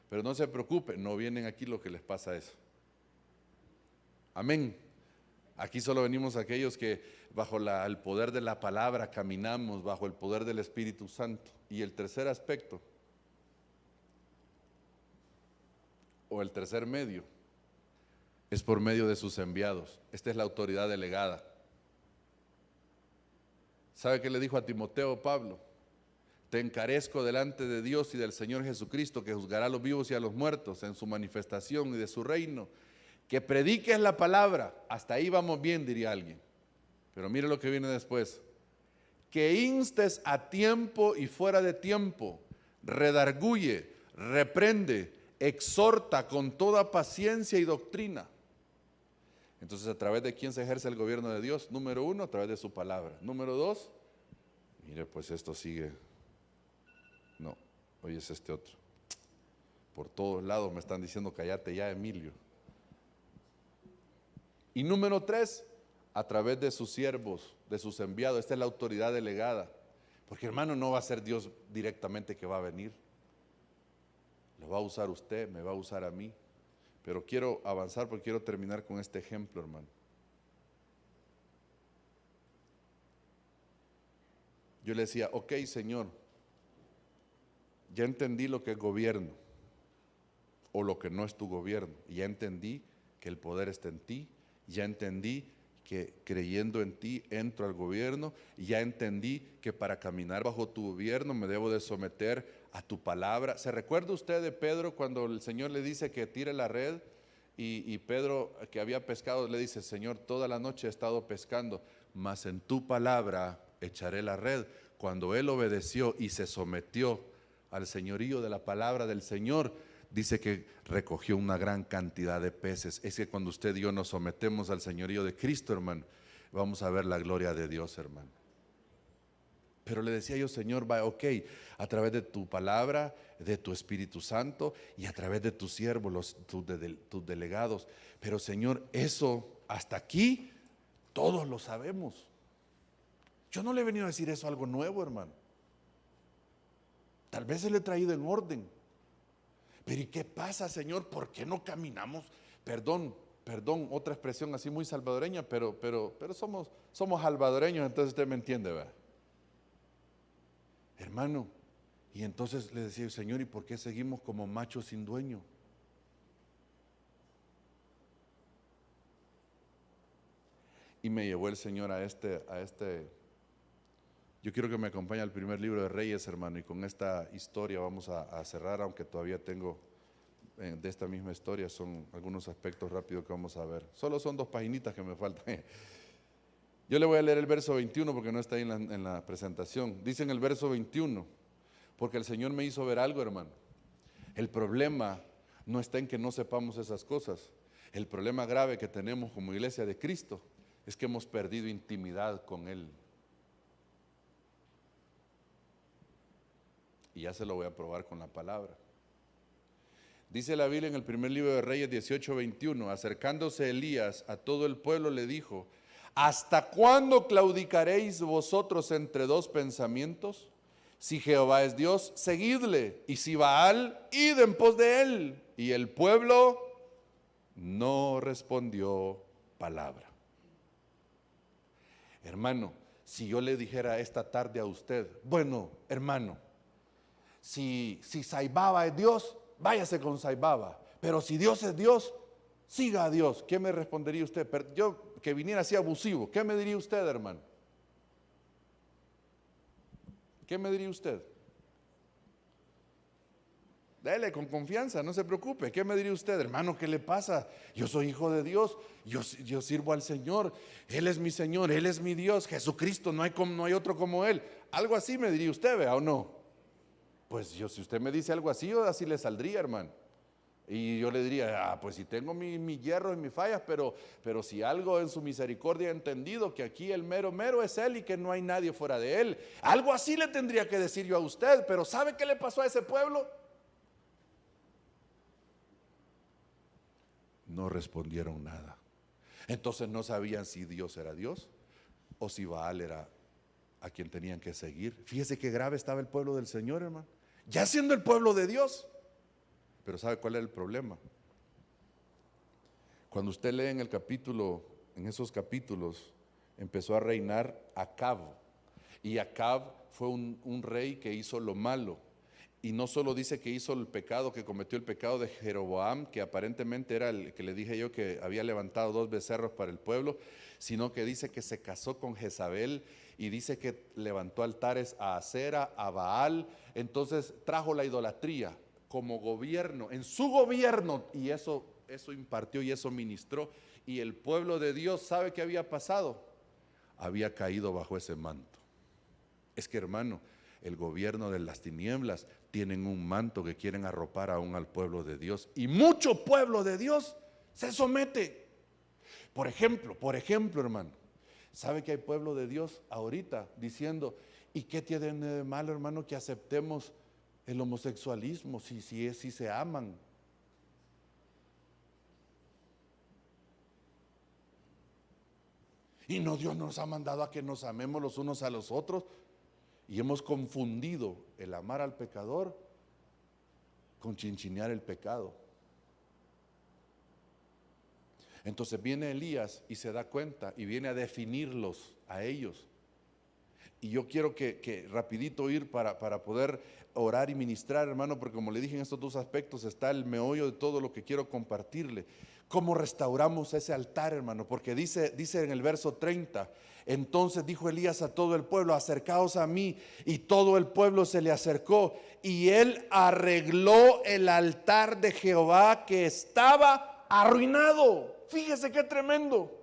Pero no se preocupe, no vienen aquí lo que les pasa a eso. Amén. Aquí solo venimos aquellos que bajo el poder de la palabra caminamos, bajo el poder del Espíritu Santo. Y el tercer aspecto, o el tercer medio, es por medio de sus enviados. Esta es la autoridad delegada. ¿Sabe qué le dijo a Timoteo Pablo? Te encarezco delante de Dios y del Señor Jesucristo, que juzgará a los vivos y a los muertos en su manifestación y de su reino, que prediques la palabra. Hasta ahí vamos bien, diría alguien. Pero mire lo que viene después. Que instes a tiempo y fuera de tiempo, redarguye, reprende, exhorta con toda paciencia y doctrina. Entonces, ¿a través de quién se ejerce el gobierno de Dios? Número uno, a través de su palabra. Número dos, mire, pues esto sigue. No, hoy es este otro. Por todos lados me están diciendo, cállate ya, Emilio. Y número tres, a través de sus siervos, de sus enviados. Esta es la autoridad delegada. Porque, hermano, no va a ser Dios directamente que va a venir. Lo va a usar usted, me va a usar a mí. Pero quiero avanzar porque quiero terminar con este ejemplo, hermano. Yo le decía, ok, Señor, ya entendí lo que es gobierno o lo que no es tu gobierno. Ya entendí que el poder está en ti. Ya entendí que creyendo en ti entro al gobierno. Y ya entendí que para caminar bajo tu gobierno me debo de someter a tu palabra. ¿Se recuerda usted de Pedro cuando el Señor le dice que tire la red? Y Pedro, que había pescado, le dice, Señor, toda la noche he estado pescando, mas en tu palabra echaré la red. Cuando él obedeció y se sometió al señorío de la palabra del Señor, dice que recogió una gran cantidad de peces. Es que cuando usted y yo nos sometemos al señorío de Cristo, hermano, vamos a ver la gloria de Dios, hermano. Pero le decía yo, Señor, va, ok, a través de tu palabra, de tu Espíritu Santo y a través de tus siervos, tus delegados. Pero Señor, eso hasta aquí todos lo sabemos. Yo no le he venido a decir eso algo nuevo, hermano. Tal vez se lo he traído en orden. Pero ¿y qué pasa, Señor? ¿Por qué no caminamos? Perdón, otra expresión así muy salvadoreña, pero somos salvadoreños, entonces usted me entiende, ¿verdad? Hermano, y entonces le decía, Señor, ¿y por qué seguimos como machos sin dueño? Y me llevó el Señor a este, yo quiero que me acompañe al primer libro de Reyes, hermano, y con esta historia vamos a cerrar, aunque todavía tengo de esta misma historia, son algunos aspectos rápidos que vamos a ver. Solo son 2 paginitas que me faltan. Yo le voy a leer el verso 21 porque no está ahí en la presentación. Dice en el verso 21, porque el Señor me hizo ver algo, hermano. El problema no está en que no sepamos esas cosas. El problema grave que tenemos como iglesia de Cristo es que hemos perdido intimidad con Él. Y ya se lo voy a probar con la palabra. Dice la Biblia en el primer libro de Reyes 18:21, acercándose Elías a todo el pueblo le dijo, ¿hasta cuándo claudicaréis vosotros entre 2 pensamientos? Si Jehová es Dios, seguidle, y si Baal, id en pos de él. Y el pueblo no respondió palabra. Hermano, si yo le dijera esta tarde a usted, bueno, hermano, si Saibaba es Dios, váyase con Saibaba, pero si Dios es Dios, siga a Dios. ¿Qué me respondería usted? Pero yo que viniera así abusivo, ¿qué me diría usted, hermano? ¿Qué me diría usted? Dele con confianza, no se preocupe. ¿Qué me diría usted, hermano? ¿Qué le pasa? Yo soy hijo de Dios, yo sirvo al Señor, Él es mi Señor, Él es mi Dios, Jesucristo, no hay otro como Él. Algo así me diría usted, ¿vea o no? Pues si usted me dice algo así, yo así le saldría, hermano. Y yo le diría, pues si tengo mi hierro y mis fallas, pero si algo en su misericordia he entendido que aquí el mero es Él y que no hay nadie fuera de Él. Algo así le tendría que decir yo a usted, pero ¿sabe qué le pasó a ese pueblo? No respondieron nada. Entonces no sabían si Dios era Dios o si Baal era a quien tenían que seguir. Fíjese qué grave estaba el pueblo del Señor, hermano. Ya siendo el pueblo de Dios. Pero ¿sabe cuál era el problema? Cuando usted lee en esos capítulos, empezó a reinar Acab. Y Acab fue un rey que hizo lo malo. Y no solo dice que hizo el pecado, que cometió el pecado de Jeroboam, que aparentemente era el que le dije yo que había levantado 2 becerros para el pueblo, sino que dice que se casó con Jezabel y dice que levantó altares a Acera, a Baal. Entonces trajo la idolatría como gobierno, en su gobierno, y eso impartió y eso ministró. Y el pueblo de Dios, ¿sabe qué había pasado? Había caído bajo ese manto. Es que, hermano, el gobierno de las tinieblas tienen un manto que quieren arropar aún al pueblo de Dios, y mucho pueblo de Dios se somete. Por ejemplo, hermano, ¿sabe que hay pueblo de Dios ahorita diciendo, ¿y qué tiene de malo, hermano, que aceptemos el homosexualismo si se aman? Y no, Dios nos ha mandado a que nos amemos los unos a los otros. Y hemos confundido el amar al pecador con chinchinear el pecado. Entonces viene Elías y se da cuenta y viene a definirlos a ellos. Y yo quiero que rapidito ir para poder orar y ministrar, hermano, porque como le dije, en estos 2 aspectos está el meollo de todo lo que quiero compartirle. ¿Cómo restauramos ese altar, hermano? Porque dice en el verso 30, entonces dijo Elías a todo el pueblo, acercaos a mí, y todo el pueblo se le acercó, y él arregló el altar de Jehová que estaba arruinado. Fíjese qué tremendo.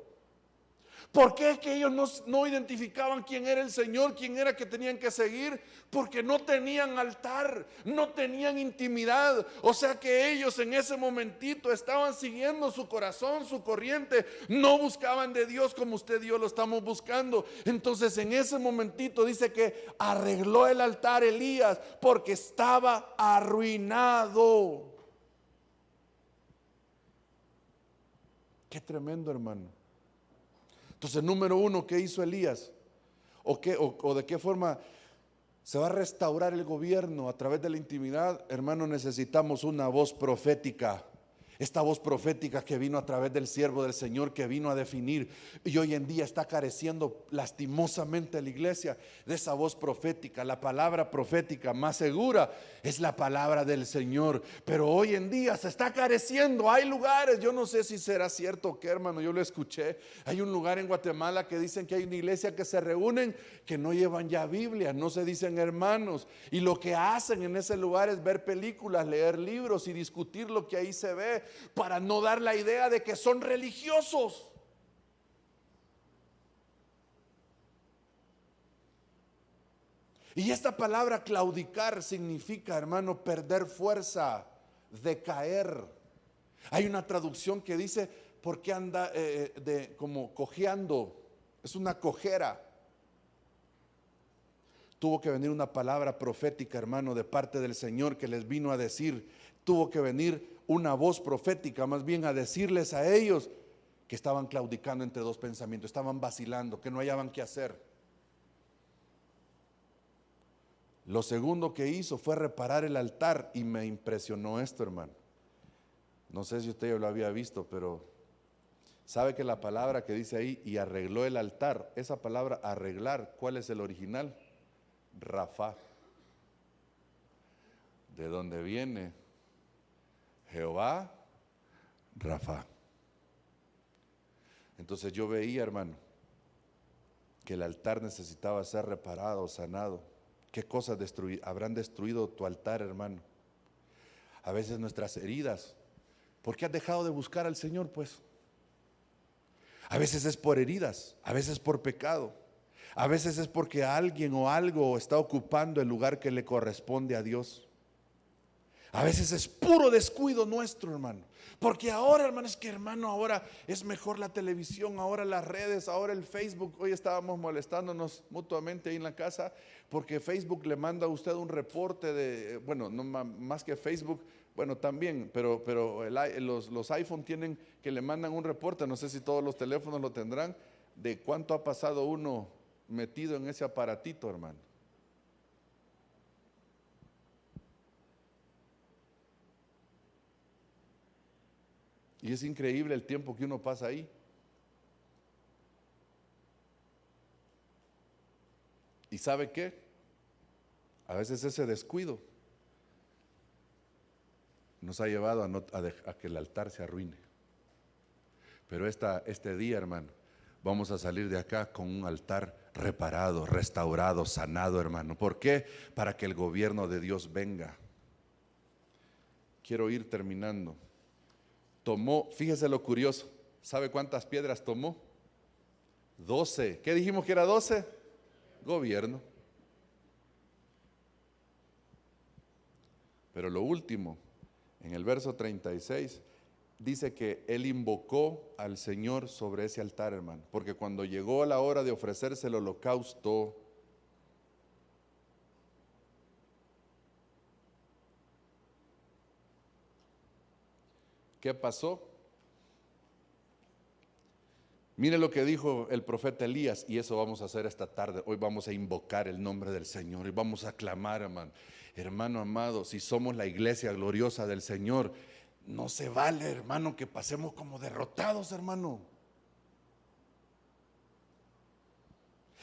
¿Por qué es que ellos no identificaban quién era el Señor, quién era que tenían que seguir? Porque no tenían altar, no tenían intimidad. O sea que ellos en ese momentito estaban siguiendo su corazón, su corriente. No buscaban de Dios como usted y yo lo estamos buscando. Entonces en ese momentito dice que arregló el altar Elías porque estaba arruinado. Qué tremendo, hermano. Entonces, número uno, ¿qué hizo Elías? ¿O de qué forma se va a restaurar el gobierno a través de la intimidad? Hermano, necesitamos una voz profética. Esta voz profética que vino a través del siervo del Señor, que vino a definir, y hoy en día está careciendo lastimosamente la iglesia de esa voz profética. La palabra profética más segura es la palabra del Señor, pero hoy en día se está careciendo. Hay lugares, yo no sé si será cierto o qué, hermano, yo lo escuché. Hay un lugar en Guatemala que dicen que hay una iglesia que se reúnen, que no llevan ya Biblia, no se dicen hermanos, y lo que hacen en ese lugar es ver películas, leer libros y discutir lo que ahí se ve, para no dar la idea de que son religiosos. Y esta palabra claudicar significa, hermano, perder fuerza, decaer. Hay una traducción que dice, porque anda como cojeando, es una cojera. Tuvo que venir una palabra profética, hermano, de parte del Señor que les vino a decir. Tuvo que venir una voz profética, más bien a decirles a ellos que estaban claudicando entre dos pensamientos, estaban vacilando, que no hallaban qué hacer. Lo segundo que hizo fue reparar el altar, y me impresionó esto, hermano. No sé si usted ya lo había visto, pero sabe que la palabra que dice ahí, y arregló el altar, esa palabra arreglar, ¿cuál es el original? Rafa. ¿De dónde viene? Jehová Rafa. Entonces yo veía, hermano, que el altar necesitaba ser reparado, sanado. ¿Qué cosas habrán destruido tu altar, hermano? A veces nuestras heridas. ¿Por qué has dejado de buscar al Señor, pues? A veces es por heridas, a veces por pecado, a veces es porque alguien o algo está ocupando el lugar que le corresponde a Dios. A veces es puro descuido nuestro, hermano. Porque ahora, hermano, es que, hermano, ahora es mejor la televisión, ahora las redes, ahora el Facebook. Hoy estábamos molestándonos mutuamente ahí en la casa porque Facebook le manda a usted un reporte de, bueno, no más que Facebook, bueno, también, pero los iPhone tienen que le mandan un reporte, no sé si todos los teléfonos lo tendrán, de cuánto ha pasado uno metido en ese aparatito, hermano. Y es increíble el tiempo que uno pasa ahí. ¿Y sabe qué? A veces ese descuido nos ha llevado a que el altar se arruine. Pero este día, hermano, vamos a salir de acá con un altar reparado, restaurado, sanado, hermano. ¿Por qué? Para que el gobierno de Dios venga. Quiero ir terminando. Tomó, fíjese lo curioso, ¿sabe cuántas piedras tomó? 12. ¿Qué dijimos que era 12? Gobierno. Pero lo último, en el verso 36, dice que él invocó al Señor sobre ese altar, hermano, porque cuando llegó la hora de ofrecerse el holocausto, ¿qué pasó? Mire lo que dijo el profeta Elías, y eso vamos a hacer esta tarde. Hoy vamos a invocar el nombre del Señor y vamos a clamar, hermano. Hermano amado, si somos la iglesia gloriosa del Señor, no se vale, hermano, que pasemos como derrotados, hermano.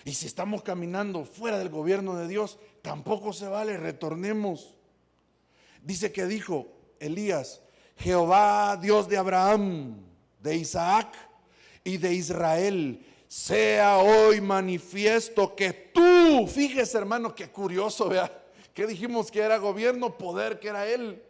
Y si estamos caminando fuera del gobierno de Dios, tampoco se vale, retornemos. Dice que dijo Elías: Jehová, Dios de Abraham, de Isaac y de Israel, sea hoy manifiesto que tú, fíjese, hermano, qué curioso, vea, que dijimos que era gobierno, poder, que era él,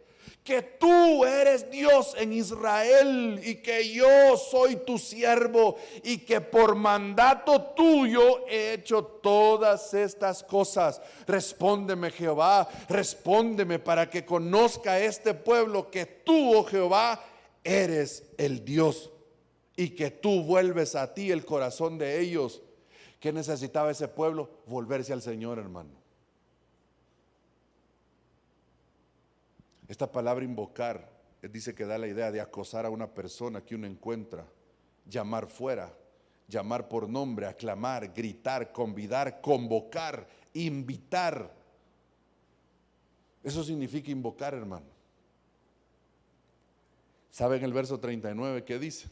que tú eres Dios en Israel y que yo soy tu siervo y que por mandato tuyo he hecho todas estas cosas. Respóndeme, Jehová, respóndeme para que conozca este pueblo que tú, oh Jehová, eres el Dios y que tú vuelves a ti el corazón de ellos. ¿Qué necesitaba ese pueblo? Volverse al Señor, hermano. Esta palabra invocar dice que da la idea de acosar a una persona que uno encuentra, llamar fuera, llamar por nombre, aclamar, gritar, convidar, convocar, invitar. Eso significa invocar, hermano. ¿Saben el verso 39 qué dice?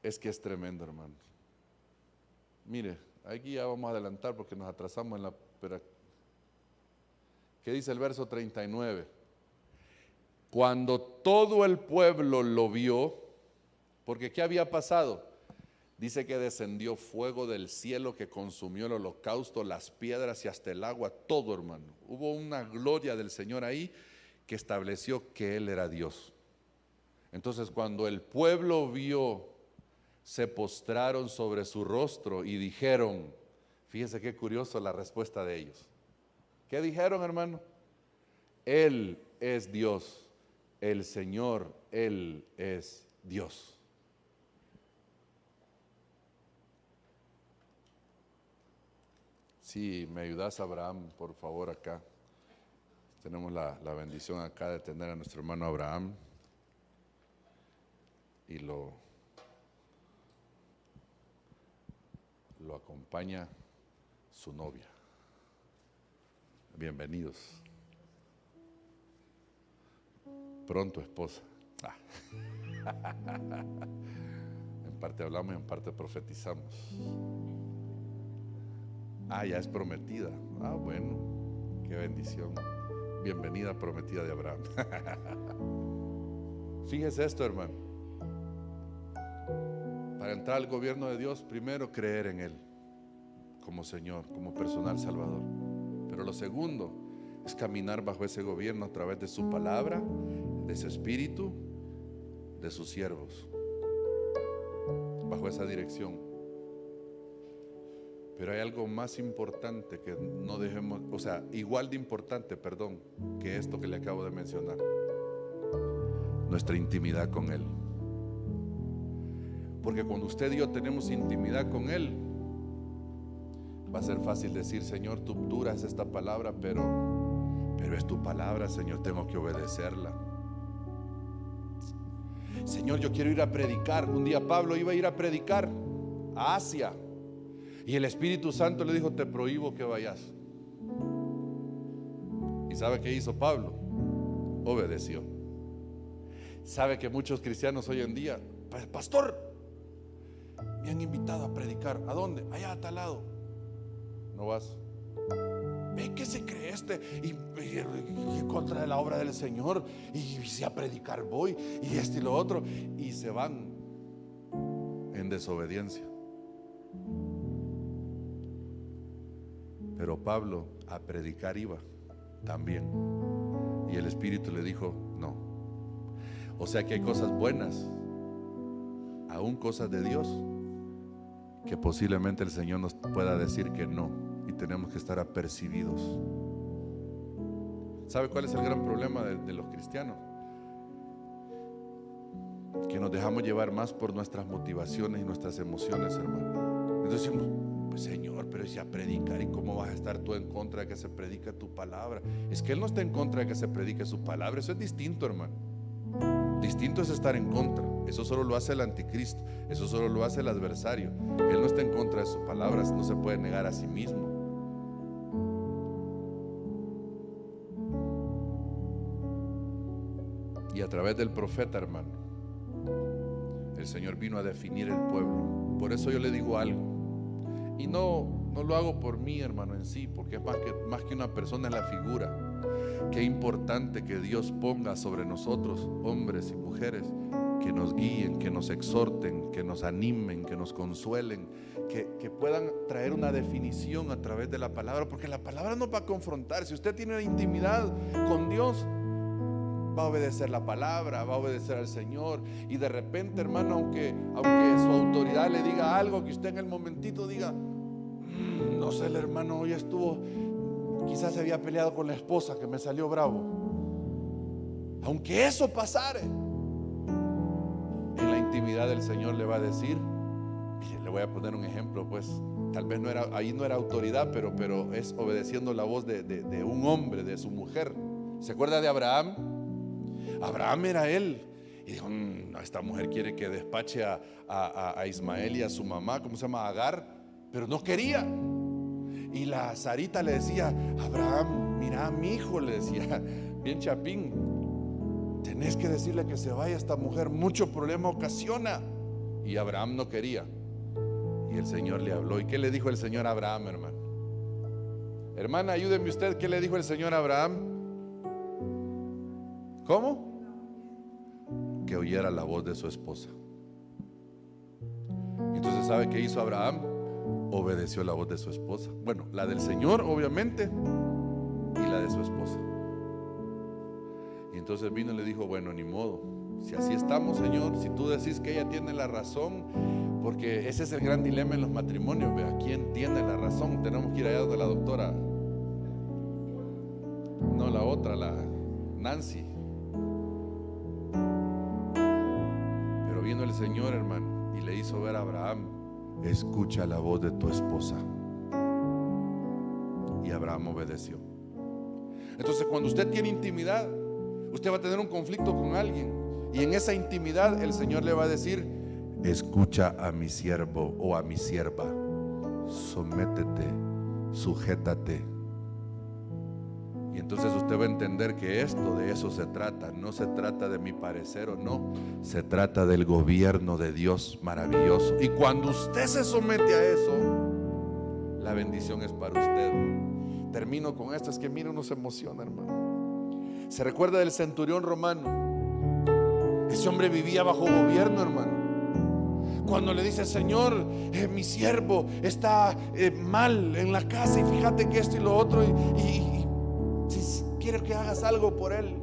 Es que es tremendo, hermano. Mire, aquí ya vamos a adelantar porque nos atrasamos en la... ¿Qué dice el verso 39? Cuando todo el pueblo lo vio, porque ¿qué había pasado? Dice que descendió fuego del cielo que consumió el holocausto, las piedras y hasta el agua, todo, hermano. Hubo una gloria del Señor ahí que estableció que Él era Dios. Entonces, cuando el pueblo vio, se postraron sobre su rostro y dijeron, fíjense qué curioso la respuesta de ellos. ¿Qué dijeron, hermano? Él es Dios. El Señor, Él es Dios. Si me ayudas, Abraham, por favor, acá. Tenemos la bendición acá de tener a nuestro hermano Abraham. Y lo acompaña su novia. Bienvenidos. Pronto esposa. En parte hablamos y en parte profetizamos. Ya es prometida. Bueno, qué bendición. Bienvenida prometida de Abraham. Fíjese esto, hermano. Para entrar al gobierno de Dios, primero creer en Él como Señor, como personal Salvador. Pero lo segundo es caminar bajo ese gobierno a través de su palabra, de su espíritu, de sus siervos, bajo esa dirección. Pero hay algo más importante que no dejemos, o sea, igual de importante, perdón, que esto que le acabo de mencionar: nuestra intimidad con Él. Porque cuando usted y yo tenemos intimidad con Él, va a ser fácil decir: Señor, tú duras esta palabra, pero es tu palabra, Señor, tengo que obedecerla. Señor, yo quiero ir a predicar. Un día Pablo iba a ir a predicar a Asia y el Espíritu Santo le dijo: te prohíbo que vayas. ¿Y sabe qué hizo Pablo? Obedeció. ¿Sabe que muchos cristianos hoy en día: pastor, me han invitado a predicar? ¿A dónde? Allá a tal lado. No vas. ¿Ve qué se cree y en contra de la obra del Señor? Y si a predicar voy, y esto y lo otro, y se van en desobediencia. Pero Pablo a predicar iba también, y el Espíritu le dijo: no. O sea que hay cosas buenas, aún cosas de Dios, que posiblemente el Señor nos pueda decir que no, y tenemos que estar apercibidos. ¿Sabe cuál es el gran problema de los cristianos? Que nos dejamos llevar más por nuestras motivaciones y nuestras emociones, hermano. Entonces decimos: pues Señor, pero si a predicar, ¿y cómo vas a estar tú en contra de que se predique tu palabra? Es que Él no está en contra de que se predique su palabra. Eso es distinto, hermano. Distinto es estar en contra. Eso solo lo hace el anticristo. Eso solo lo hace el adversario. Él no está en contra de sus palabras. No se puede negar a sí mismo. Y a través del profeta, hermano, el Señor vino a definir el pueblo. Por eso yo le digo algo, y no lo hago por mí, hermano, en sí, porque es más que una persona, en la figura. Qué importante que Dios ponga sobre nosotros, hombres y mujeres, que nos guíen, que nos exhorten, que nos animen, que nos consuelen, que puedan traer una definición a través de la palabra, porque la palabra nos va a confrontar. Si usted tiene intimidad con Dios, va a obedecer la palabra, va a obedecer al Señor. Y de repente, hermano, aunque su autoridad le diga algo, que usted en el momentito diga, no sé, el hermano hoy estuvo, quizás se había peleado con la esposa, que me salió bravo. Aunque eso pasare, en la intimidad del Señor le va a decir, mire, le voy a poner un ejemplo, pues tal vez ahí no era autoridad, pero es obedeciendo la voz de un hombre, de su mujer. ¿Se acuerda de Abraham? Abraham era él. Y dijo, esta mujer quiere que despache a Ismael y a su mamá, ¿cómo se llama? Agar, pero no quería. Y la Sarita le decía, Abraham, mira, mi hijo, le decía, bien chapín, tenés que decirle que se vaya esta mujer, mucho problema ocasiona. Y Abraham no quería. Y el Señor le habló. ¿Y qué le dijo el Señor a Abraham, hermano? Hermana, ayúdeme usted, ¿qué le dijo el Señor a Abraham? ¿Cómo? Que oyera la voz de su esposa. Entonces, ¿sabe qué hizo Abraham? Obedeció la voz de su esposa. Bueno, la del Señor, obviamente, y la de su esposa. Y entonces vino y le dijo, bueno, ni modo, si así estamos, Señor, si tú decís que ella tiene la razón, porque ese es el gran dilema en los matrimonios, vea, ¿quién tiene la razón? Tenemos que ir allá donde la doctora, no la otra, la Nancy. Pero vino el Señor, hermano, y le hizo ver a Abraham, escucha la voz de tu esposa. Y Abraham obedeció. Entonces, cuando usted tiene intimidad, usted va a tener un conflicto con alguien, y en esa intimidad el Señor le va a decir, escucha a mi siervo o a mi sierva, sométete, sujétate. Y entonces usted va a entender que de eso se trata. No se trata de mi parecer o no, se trata del gobierno de Dios maravilloso. Y cuando usted se somete a eso, la bendición es para usted. Termino con esto, es que mire, uno se emociona, hermano. Se recuerda del centurión romano. Ese hombre vivía bajo gobierno, hermano. Cuando le dice, Señor, mi siervo está mal en la casa, y fíjate que esto y lo otro, y si quiero que hagas algo por él.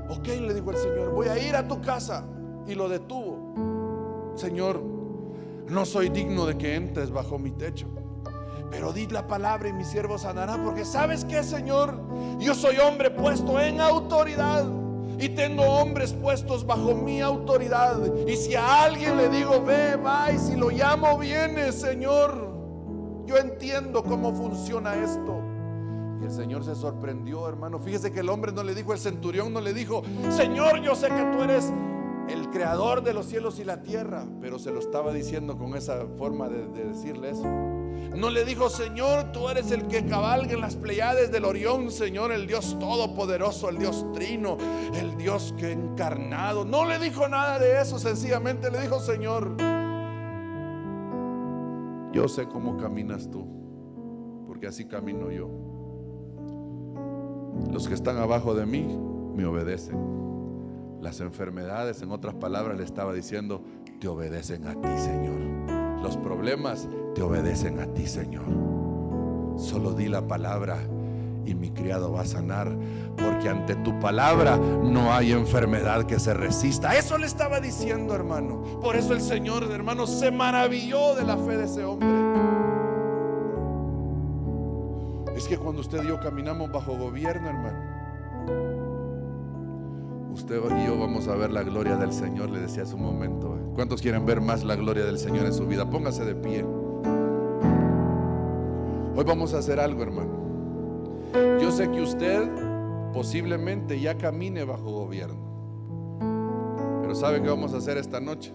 Ok, le dijo el Señor, voy a ir a tu casa. Y lo detuvo. Señor, no soy digno de que entres bajo mi techo, pero di la palabra y mi siervo sanará, porque ¿sabes qué, Señor? Yo soy hombre puesto en autoridad, y tengo hombres puestos bajo mi autoridad. Y si a alguien le digo, ve, va, y si lo llamo, viene, Señor. Yo entiendo cómo funciona esto. Y el Señor se sorprendió, hermano. Fíjese que el hombre no le dijo, el centurión no le dijo, Señor, yo sé que tú eres el creador de los cielos y la tierra, pero se lo estaba diciendo con esa forma de decirle eso. No le dijo, Señor, tú eres el que cabalga en las Pleiades del Orión, Señor, el Dios todopoderoso, el Dios trino, el Dios que encarnado. No le dijo nada de eso, sencillamente le dijo, Señor, yo sé cómo caminas tú, porque así camino yo. Los que están abajo de mí me obedecen. Las enfermedades, en otras palabras, le estaba diciendo, te obedecen a ti, Señor. Los problemas te obedecen a ti, Señor. Solo di la palabra y mi criado va a sanar, porque ante tu palabra no hay enfermedad que se resista. Eso le estaba diciendo, hermano. Por eso el Señor, hermano, se maravilló de la fe de ese hombre. Es que cuando usted y yo caminamos bajo gobierno, hermano, usted y yo vamos a ver la gloria del Señor. Le decía hace un momento, ¿cuántos quieren ver más la gloria del Señor en su vida? Póngase de pie. Hoy vamos a hacer algo, hermano. Yo sé que usted posiblemente ya camine bajo gobierno, pero ¿sabe qué vamos a hacer esta noche?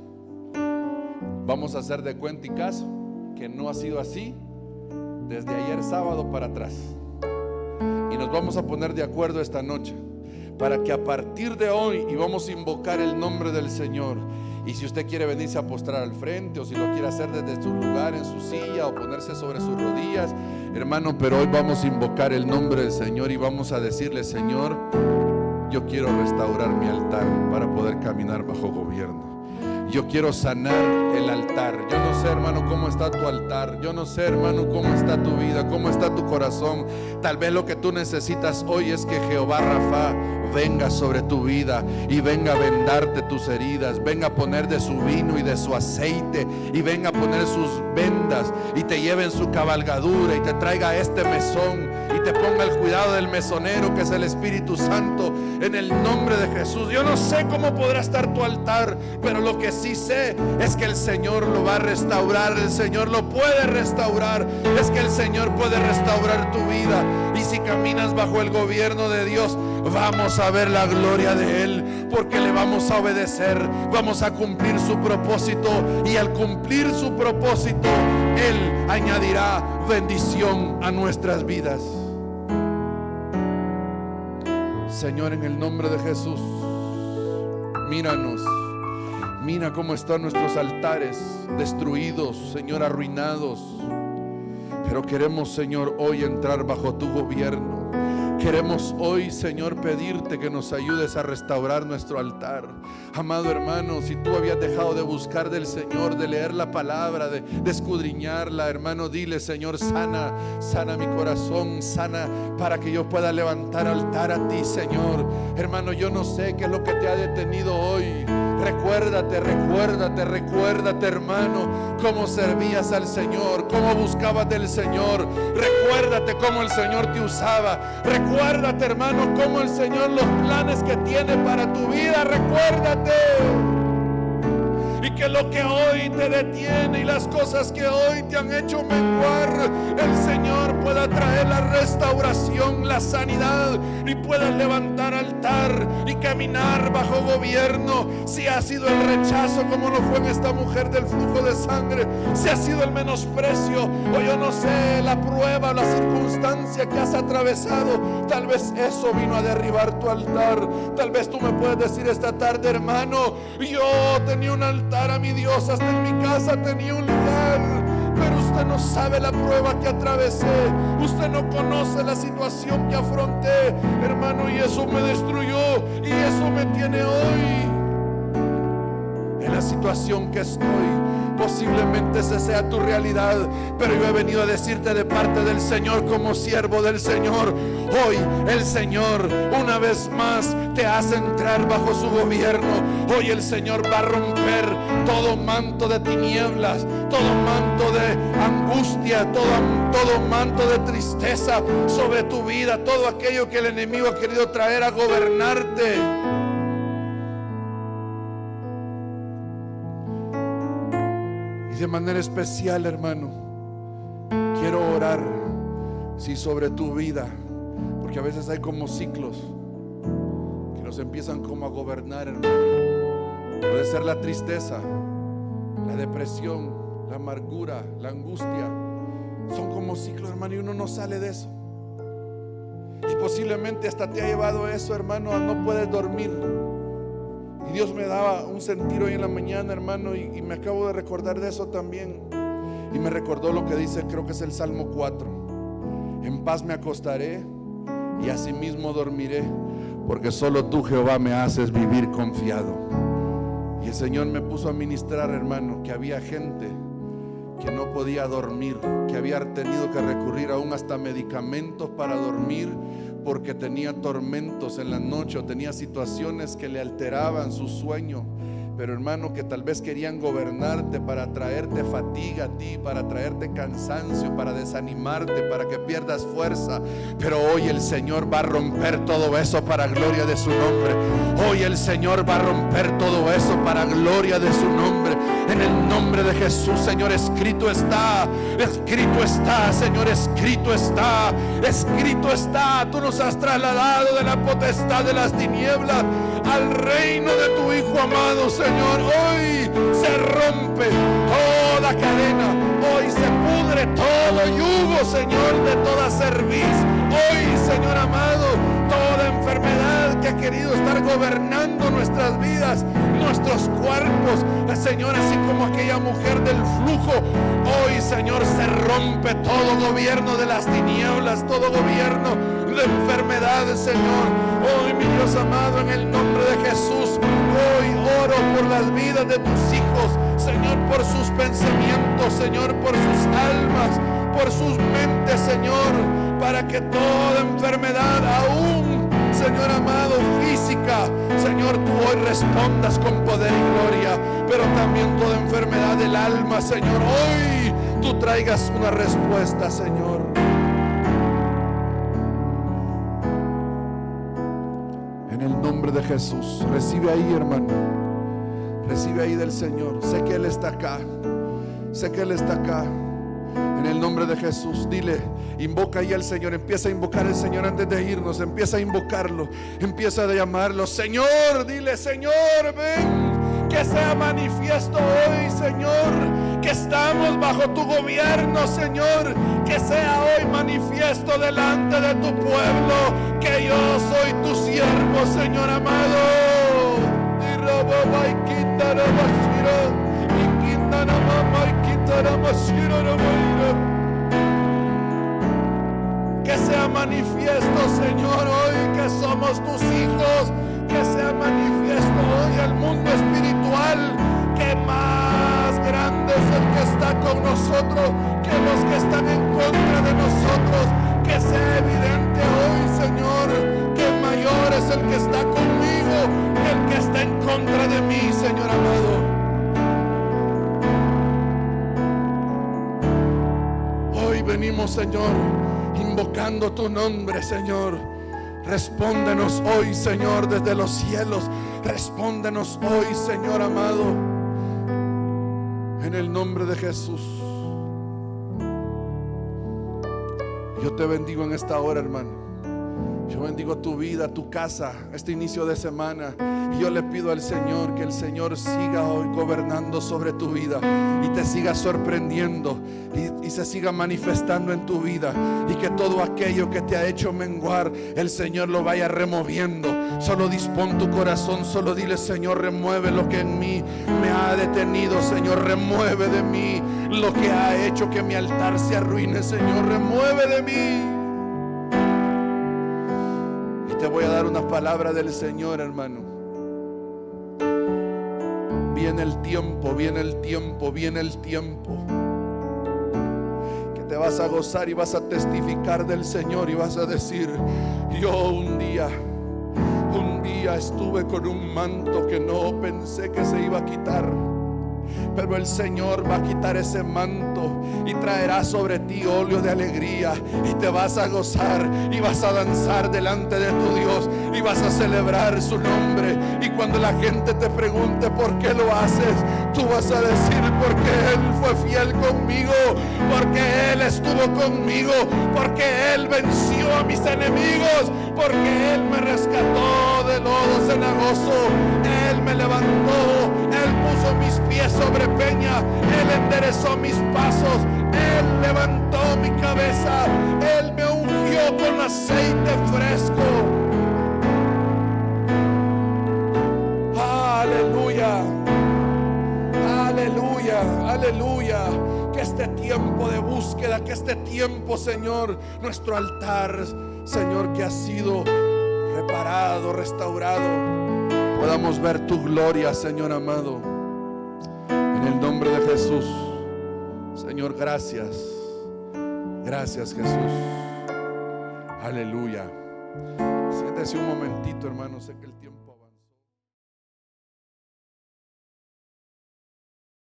Vamos a hacer de cuenta y caso que no ha sido así desde ayer sábado para atrás. Y nos vamos a poner de acuerdo esta noche para que a partir de hoy, y vamos a invocar el nombre del Señor. Y si usted quiere venirse a postrar al frente, o si lo quiere hacer desde su lugar, en su silla, o ponerse sobre sus rodillas, hermano, pero hoy vamos a invocar el nombre del Señor y vamos a decirle, Señor, yo quiero restaurar mi altar para poder caminar bajo gobierno. Yo quiero sanar el altar. Yo no sé, hermano, cómo está tu altar. Yo no sé, hermano, cómo está tu vida, cómo está tu corazón. Tal vez lo que tú necesitas hoy es que Jehová Rafa venga sobre tu vida y venga a vendarte tus heridas, venga a poner de su vino y de su aceite, y venga a poner sus vendas y te lleve en su cabalgadura y te traiga a este mesón y te ponga el cuidado del mesonero, que es el Espíritu Santo, en el nombre de Jesús. Yo no sé cómo podrá estar tu altar, pero lo que sí sé es que el Señor lo va a restaurar. El Señor lo puede restaurar. Es que el Señor puede restaurar tu vida. Y si caminas bajo el gobierno de Dios, vamos a ver la gloria de Él, porque le vamos a obedecer, vamos a cumplir su propósito, y al cumplir su propósito, Él añadirá bendición a nuestras vidas. Señor, en el nombre de Jesús, míranos. Mira cómo están nuestros altares destruidos, Señor, arruinados. Pero queremos, Señor, hoy entrar bajo tu gobierno. Queremos hoy, Señor, pedirte que nos ayudes a restaurar nuestro altar. Amado hermano, si tú habías dejado de buscar del Señor, de leer la palabra, de escudriñarla, hermano, dile: Señor, sana mi corazón, sana para que yo pueda levantar altar a ti, Señor. Hermano, yo no sé qué es lo que te ha detenido hoy. Recuérdate, hermano, cómo servías al Señor, cómo buscabas del Señor. Recuérdate cómo el Señor te usaba. Recuérdate, hermano, cómo el Señor, los planes que tiene para tu vida. Recuérdate. Y que lo que hoy te detiene y las cosas que hoy te han hecho menguar, el Señor pueda traer la restauración, la sanidad, y puedas levantar altar y caminar bajo gobierno. Si ha sido el rechazo, como lo fue en esta mujer del flujo de sangre, si ha sido el menosprecio, o yo no sé, la prueba, la circunstancia que has atravesado, tal vez eso vino a derribar tu altar. Tal vez tú me puedes decir esta tarde: hermano, yo tenía un altar a mi Dios, hasta en mi casa tenía un lugar, pero usted no sabe la prueba que atravesé, usted no conoce la situación que afronté, hermano, y eso me destruyó, y eso me tiene hoy en la situación que estoy. Posiblemente esa sea tu realidad, pero yo he venido a decirte de parte del Señor, como siervo del Señor: hoy el Señor una vez más te hace entrar bajo su gobierno. Hoy el Señor va a romper todo manto de tinieblas, todo manto de angustia, todo manto de tristeza sobre tu vida, todo aquello que el enemigo ha querido traer a gobernarte. De manera especial, hermano, quiero orar sobre tu vida, porque a veces hay como ciclos que nos empiezan como a gobernar, hermano. Puede ser la tristeza, la depresión, la amargura, la angustia. Son como ciclos, hermano, y uno no sale de eso. Y posiblemente hasta te ha llevado eso, hermano, a no poder dormir. Y Dios me daba un sentir hoy en la mañana, hermano, y me acabo de recordar de eso también. Y me recordó lo que dice, creo que es el Salmo 4: en paz me acostaré y asimismo dormiré, porque solo tú, Jehová, me haces vivir confiado. Y el Señor me puso a ministrar, hermano, que había gente que no podía dormir, que había tenido que recurrir aún hasta medicamentos para dormir, porque tenía tormentos en la noche o tenía situaciones que le alteraban su sueño. Pero hermano, que tal vez querían gobernarte para traerte fatiga a ti, para traerte cansancio, para desanimarte, para que pierdas fuerza. Pero hoy el Señor va a romper todo eso para gloria de su nombre. Hoy el Señor va a romper todo eso para gloria de su nombre. En el nombre de Jesús, Señor, escrito está, Señor, escrito está, escrito está. Tú nos has trasladado de la potestad de las tinieblas al reino de tu Hijo amado, Señor. Hoy se rompe toda cadena, hoy se pudre todo yugo, Señor, de toda cerviz. Hoy, Señor amado, toda enfermedad que ha querido estar gobernando nuestras vidas, nuestros cuerpos, Señor, así como aquella aquella mujer del flujo. Hoy, Señor, se rompe todo gobierno de las tinieblas, todo gobierno de enfermedades, Señor. Hoy, mi Dios amado, en el nombre de Jesús, hoy oro por las vidas de tus hijos, Señor, por sus pensamientos, Señor, por sus almas, por sus mentes, Señor, para que toda enfermedad, aún, Señor amado, física, Señor, tú hoy respondas con poder y gloria, pero también toda enfermedad del alma, Señor, hoy tú traigas una respuesta, Señor. En el nombre de Jesús, recibe ahí, hermano, recibe ahí del Señor. Sé que Él está acá, sé que Él está acá. En el nombre de Jesús, dile, invoca ahí al Señor, empieza a invocar al Señor antes de irnos, empieza a invocarlo, empieza a llamarlo. Señor, dile, Señor, ven, que sea manifiesto hoy, Señor, que estamos bajo tu gobierno, Señor, que sea hoy manifiesto delante de tu pueblo, que yo soy tu siervo, Señor amado. Que sea manifiesto, Señor, hoy que somos tus hijos, que sea manifiesto hoy al mundo espiritual, que más grande es el que está con nosotros que los que están en contra de nosotros, que sea evidente hoy, Señor, que mayor es el que está conmigo que el que está en contra de mí, Señor amado. Hoy venimos, Señor, invocando tu nombre, Señor. Respóndenos hoy, Señor, desde los cielos. Respóndenos hoy, Señor amado, en el nombre de Jesús. Yo te bendigo en esta hora, hermano. Yo bendigo tu vida, tu casa, este inicio de semana. Y yo le pido al Señor que el Señor siga hoy gobernando sobre tu vida y te siga sorprendiendo y se siga manifestando en tu vida, y que todo aquello que te ha hecho menguar, el Señor lo vaya removiendo. Solo dispón tu corazón, solo dile: Señor, remueve lo que en mí me ha detenido. Señor, remueve de mí lo que ha hecho que mi altar se arruine. Señor, remueve de mí. Te voy a dar una palabra del Señor, hermano. Viene el tiempo, viene el tiempo, viene el tiempo que te vas a gozar y vas a testificar del Señor y vas a decir: yo un día estuve con un manto que no pensé que se iba a quitar, pero el Señor va a quitar ese manto y traerá sobre ti óleo de alegría, y te vas a gozar y vas a danzar delante de tu Dios y vas a celebrar su nombre. Y cuando la gente te pregunte por qué lo haces, tú vas a decir: porque Él fue fiel conmigo, porque Él estuvo conmigo, porque Él venció a mis enemigos, porque Él me rescató de lodo cenagoso, Él me levantó, Él puso mis pies sobre peña, Él enderezó mis pasos, Él levantó mi cabeza, Él me ungió con aceite fresco. Aleluya, aleluya, aleluya. Que este tiempo de búsqueda, que este tiempo, Señor, nuestro altar, Señor, que ha sido reparado, restaurado, podamos ver tu gloria, Señor amado. En el nombre de Jesús, Señor, gracias. Gracias, Jesús. Aleluya. Siéntese un momentito, hermano. Sé que el tiempo va.